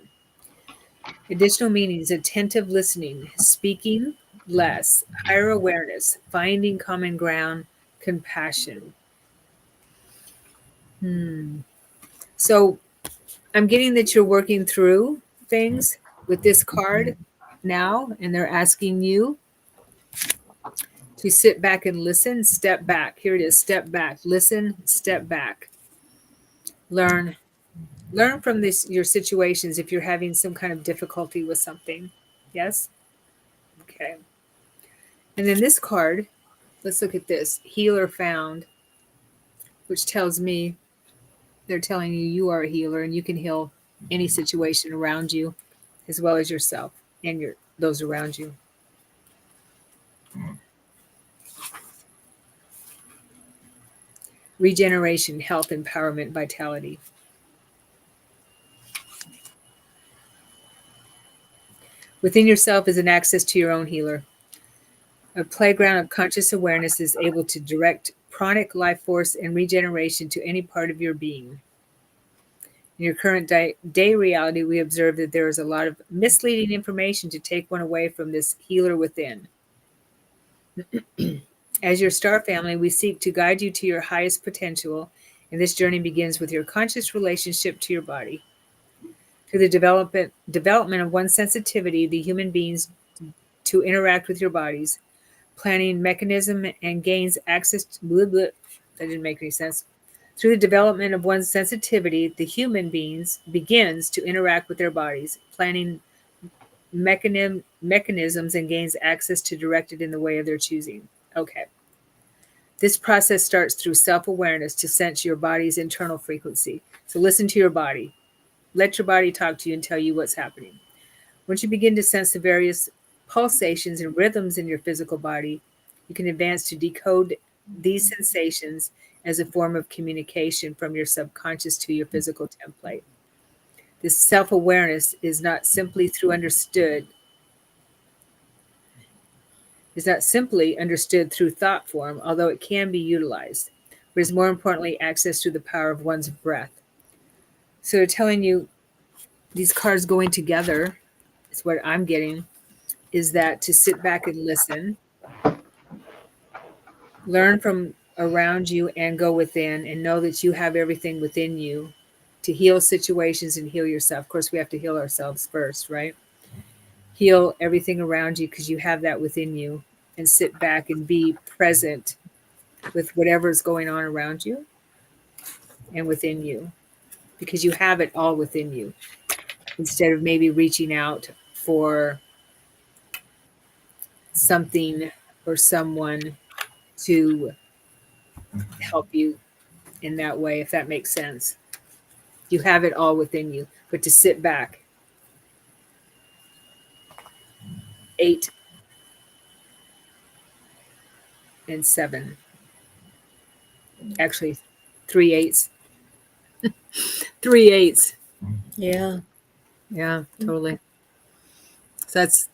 Additional meanings: attentive listening, speaking less, higher awareness, finding common ground, compassion. So I'm getting that you're working through things with this card now, and they're asking you to sit back and listen, step back. Here it is, step back, listen, step back. Learn from this your situations if you're having some kind of difficulty with something. Yes? Okay. And then this card, let's look at this. Healer found, which tells me they're telling you you are a healer and you can heal any situation around you as well as yourself and those around you. Regeneration, health, empowerment, vitality. Within yourself is an access to your own healer. A playground of conscious awareness is able to direct pranic life force and regeneration to any part of your being. In your current day reality, we observe that there is a lot of misleading information to take one away from this healer within. As your star family, we seek to guide you to your highest potential, and this journey begins with your conscious relationship to your body. Through the development of one's sensitivity, the human beings to interact with your bodies, planning mechanism and gains access to that didn't make any sense. Through the development of one's sensitivity, the human beings begins to interact with their bodies, planning mechanisms and gains access to direct it in the way of their choosing. Okay. This process starts through self-awareness to sense your body's internal frequency. So listen to your body. Let your body talk to you and tell you what's happening. Once you begin to sense the various pulsations and rhythms in your physical body, you can advance to decode these sensations as a form of communication from your subconscious to your physical template. This self-awareness is not simply understood through thought form, although it can be utilized. but is more importantly access to the power of one's breath. So they're telling you these cards going together is what I'm getting, is that to sit back and listen, learn from around you and go within and know that you have everything within you to heal situations and heal yourself. Of course, we have to heal ourselves first, right? Heal everything around you because you have that within you, and sit back and be present with whatever is going on around you and within you because you have it all within you, instead of maybe reaching out for something or someone to help you in that way, if that makes sense. You have it all within you, but to sit back. 8 and 7. Actually, 3 8s. 3 8s. Yeah. Yeah, totally. So that's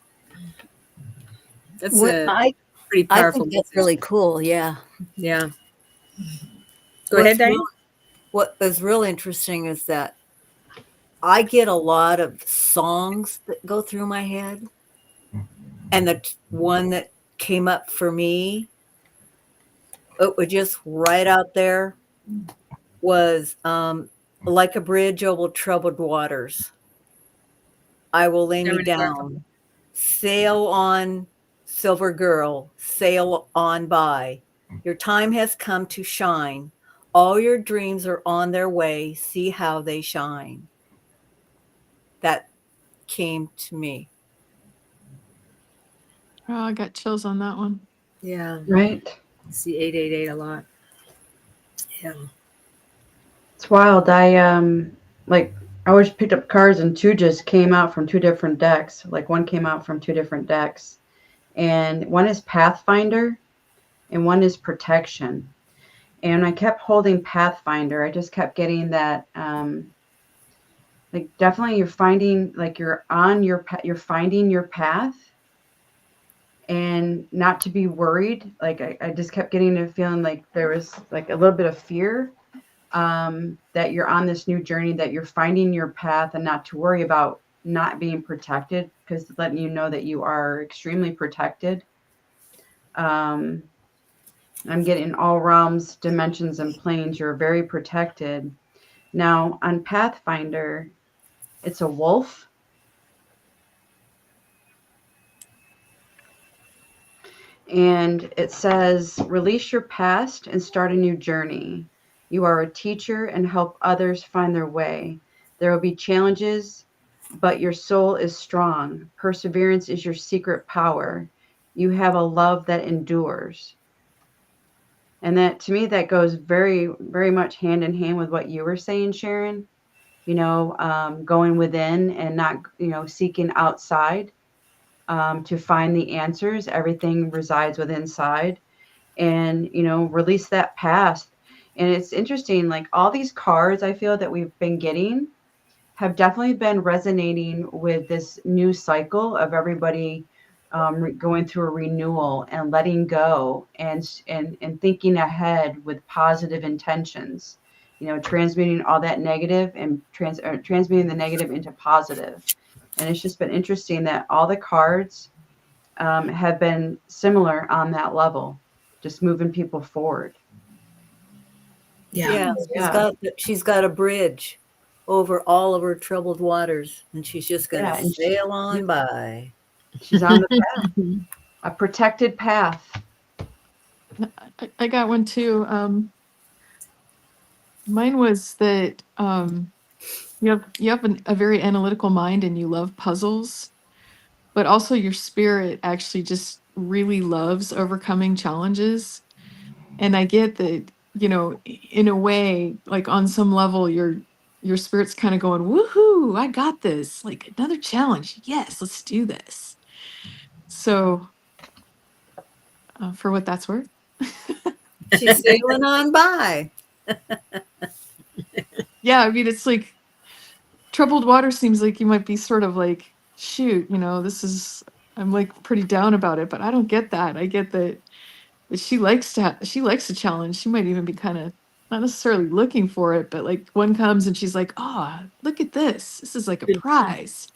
What a I pretty I powerful think that's message. really cool. Yeah. Yeah. Go ahead, Diane. What is real interesting is that I get a lot of songs that go through my head. And the one that came up for me, it was just right out there, was Like a Bridge Over Troubled Waters. I will lay me Sharon Garfunkel. down. Sail on, silver girl, sail on by. Your time has come to shine. All your dreams are on their way. See how they shine. That came to me. Oh, I got chills on that one. Yeah. Right. See 888 a lot. Yeah. It's wild. Like I always picked up cards and two just came out from two different decks. Like one came out from two different decks. And one is Pathfinder and one is Protection. And I kept holding Pathfinder. I just kept getting that like definitely you're finding like you're finding your path and not to be worried. Like I just kept getting a feeling like there was like a little bit of fear that you're on this new journey, that you're finding your path and not to worry about not being protected, because letting you know that you are extremely protected. I'm getting all realms, dimensions, and planes. You're very protected. Now on Pathfinder, it's a wolf. And it says, release your past and start a new journey. You are a teacher and help others find their way. There will be challenges, but your soul is strong. Perseverance is your secret power. You have a love that endures. And that, to me, that goes very, very much hand in hand with what you were saying, Sharon. Going within and not, seeking outside to find the answers. Everything resides within inside. And release that past. And it's interesting, like all these cards I feel that we've been getting have definitely been resonating with this new cycle of everybody going through a renewal and letting go and thinking ahead with positive intentions, transmuting all that negative and transmuting the negative into positive. And it's just been interesting that all the cards have been similar on that level, just moving people forward. Yeah. She's got a bridge over all of her troubled waters, and she's just going to sail on by. She's on the path, a protected path. I got one too. Mine was that you have a very analytical mind and you love puzzles, but also your spirit actually just really loves overcoming challenges. And I get that, in a way, like on some level, your spirit's kind of going, woohoo, I got this. Like another challenge. Yes, let's do this. So for what that's worth. She's sailing on by. Yeah, I mean, it's like troubled water seems like you might be sort of like, shoot, I'm like pretty down about it, but I don't get that. I get that but she likes a challenge. She might even be kind of not necessarily looking for it, but like one comes and she's like, "Oh, look at this. This is like a prize."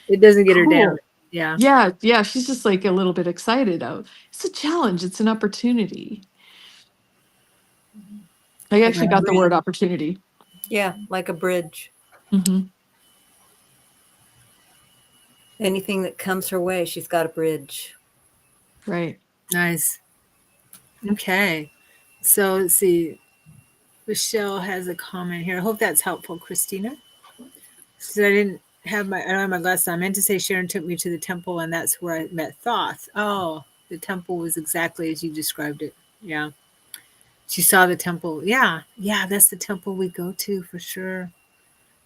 It doesn't get her down. Cool. Yeah. Yeah, yeah. She's just like a little bit excited. It's a challenge. It's an opportunity. I actually got the word opportunity. Yeah, like a bridge. Mm-hmm. Anything that comes her way, she's got a bridge. Right. Nice. Okay. So let's see. Michelle has a comment here. I hope that's helpful, Christina. She said I don't have my glasses on. I meant to say Sharon took me to the temple and that's where I met Thoth. Oh, the temple was exactly as you described it. Yeah. She saw the temple. Yeah. Yeah, that's the temple we go to for sure.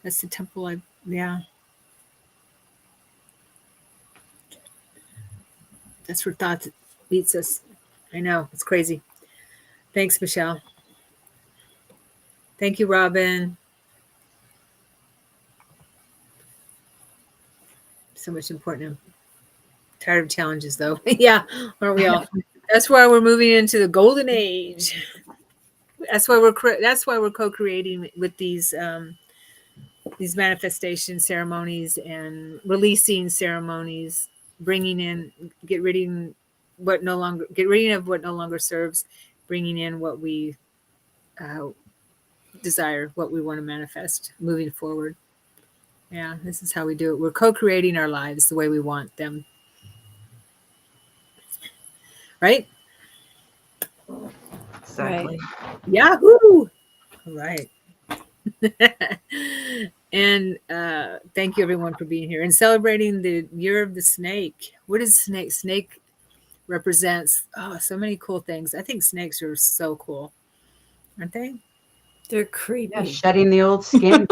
That's the temple yeah. That's where Thoth meets us. I know. It's crazy. Thanks, Michelle. Thank you, Robin. So much important. Tired of challenges, though. Yeah, aren't we all? That's why we're moving into the golden age. That's why we're co-creating with these manifestation ceremonies and releasing ceremonies, bringing in, get rid of what no longer serves, bringing in what we desire, what we want to manifest, moving forward. Yeah, this is how we do it. We're co-creating our lives the way we want them. Right? Exactly. Yahoo! All right. And thank you everyone for being here and celebrating the year of the snake. What is snake? Snake represents so many cool things. I think snakes are so cool, aren't they? They're creepy. Yeah, shedding the old skin.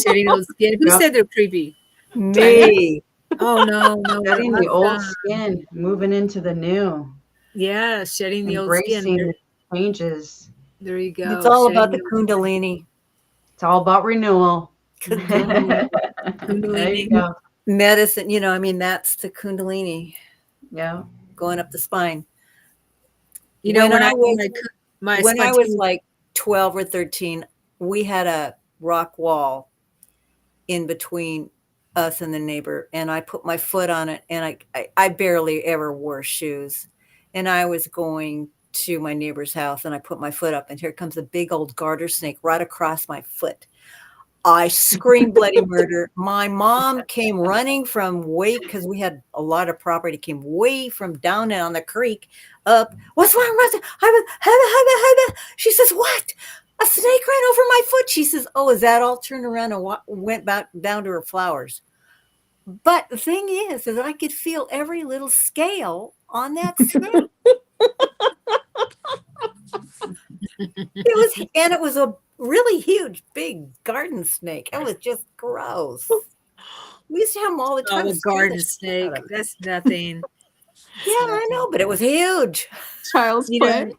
Shedding old skin. Who said they're creepy? Me. Oh no. Shedding the old skin, moving into the new. Yeah, shedding the old Embracing skin. the changes. There you go. It's all about the Shedding Kundalini. It's all about renewal. Kundalini. There you go. Medicine, that's the Kundalini Yeah. going up the spine. You know, When I was like 12 or 13, we had a rock wall in between us and the neighbor, and I put my foot on it, and I barely ever wore shoes, and I was going to my neighbor's house, and I put my foot up, and here comes a big old garter snake right across my foot. I screamed bloody murder. My mom came running from because we had a lot of property, came way from down on the creek up. What's wrong with it? She says, what? A snake ran over my foot. She says, oh, is that all? Turned around and went back down to her flowers. But the thing is that I could feel every little scale on that snake. It was a really huge, big garden snake. It was just gross. We used to have them all the time. Oh, a garden snake. That's nothing. Yeah, I know, but it was huge. Child's play.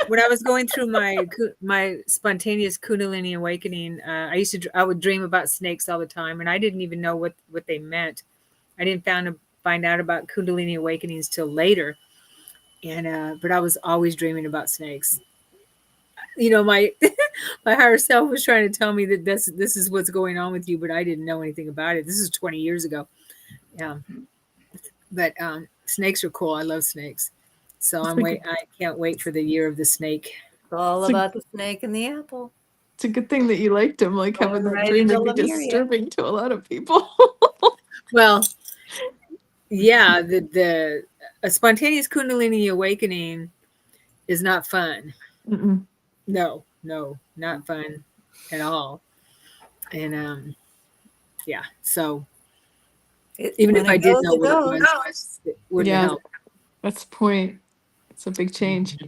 When I was going through my spontaneous Kundalini awakening, I would dream about snakes all the time, and I didn't even know what they meant. I didn't find out about Kundalini awakenings till later, and but I was always dreaming about snakes. My my higher self was trying to tell me that this is what's going on with you, but I didn't know anything about it. This is 20 years ago. Yeah, but snakes are cool. I love snakes. So I can't wait for the year of the snake. It's all about the snake and the apple. It's a good thing that you liked him. Like having that dream would be disturbing to a lot of people. Well, yeah, a spontaneous Kundalini awakening is not fun. Mm-mm. No, not fun at all. And yeah, so even if I did know what it was, it wouldn't help. That's the point. It's a big change.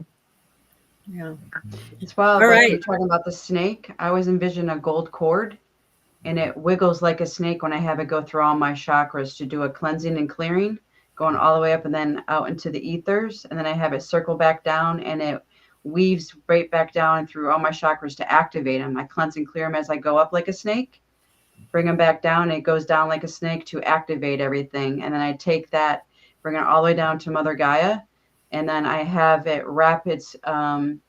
Yeah. It's wild. All right. You're talking about the snake. I always envision a gold cord, and it wiggles like a snake when I have it go through all my chakras to do a cleansing and clearing, going all the way up and then out into the ethers. And then I have it circle back down, and it weaves right back down and through all my chakras to activate them. I cleanse and clear them as I go up like a snake, bring them back down, and it goes down like a snake to activate everything. And then I take that, bring it all the way down to Mother Gaia, and then I have it wrap the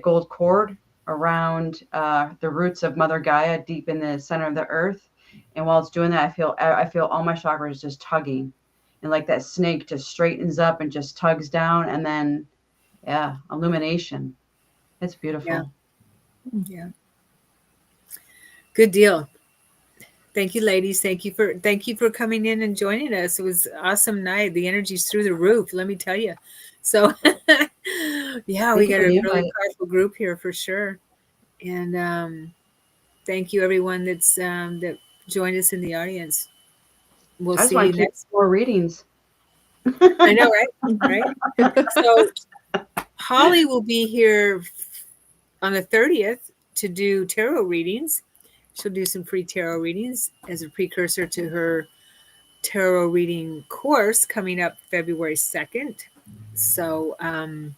gold cord around the roots of Mother Gaia deep in the center of the earth. And while it's doing that, I feel all my chakras just tugging, and like that snake just straightens up and just tugs down, and then illumination. It's beautiful. Yeah. Good deal. Thank you, ladies. Thank you for coming in and joining us. It was an awesome night. The energy's through the roof, let me tell you. So yeah, we got a really powerful group here for sure. And thank you everyone that joined us in the audience. We'll see you next. More readings. I know, right? So Holly will be here on the 30th to do tarot readings. She'll do some free tarot readings as a precursor to her tarot reading course coming up February 2nd. So if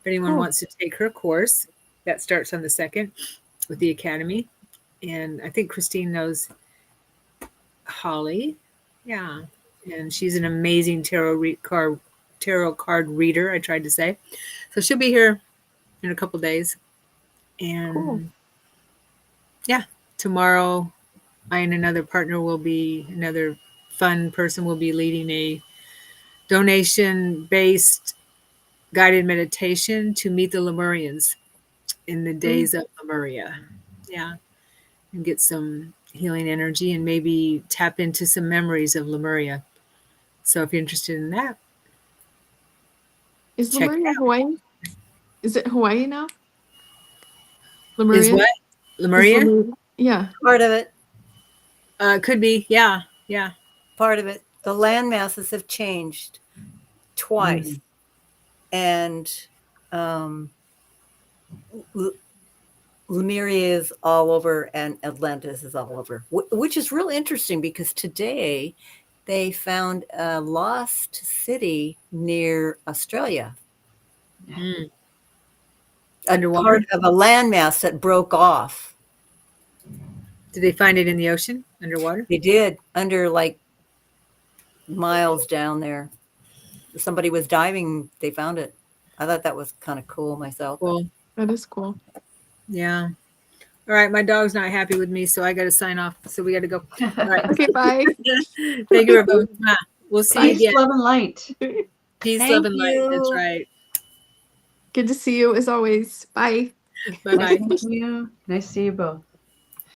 anyone wants to take her course, that starts on the 2nd with the Academy. And I think Christine knows Holly. Yeah. And she's an amazing tarot card reader, I tried to say. So she'll be here in a couple days. And tomorrow I and another fun person will be leading a donation-based guided meditation to meet the Lemurians in the days of Lemuria. Yeah. And get some healing energy and maybe tap into some memories of Lemuria. So if you're interested in that. Is Lemuria Hawaii? Is it Hawaii now? Lemuria? Is what? Lemuria? Yeah. Part of it. Could be. Yeah. Part of it. The land masses have changed twice. And Lemuria is all over and Atlantis is all over, which is real interesting because today they found a lost city near Australia. Underwater? Part of a landmass that broke off. Did they find it in the ocean underwater? They did, under like miles down there. Somebody was diving, they found it. I thought that was kind of cool myself. Cool. That is cool. Yeah. All right. My dog's not happy with me, so I got to sign off. So we got to go. All right. Okay, bye. Thank you, everyone. We'll see you again. Peace, love, and light. Peace, Thank love, and light. you. That's right. Good to see you as always. Bye. Bye-bye. Thank you. Nice to see you both.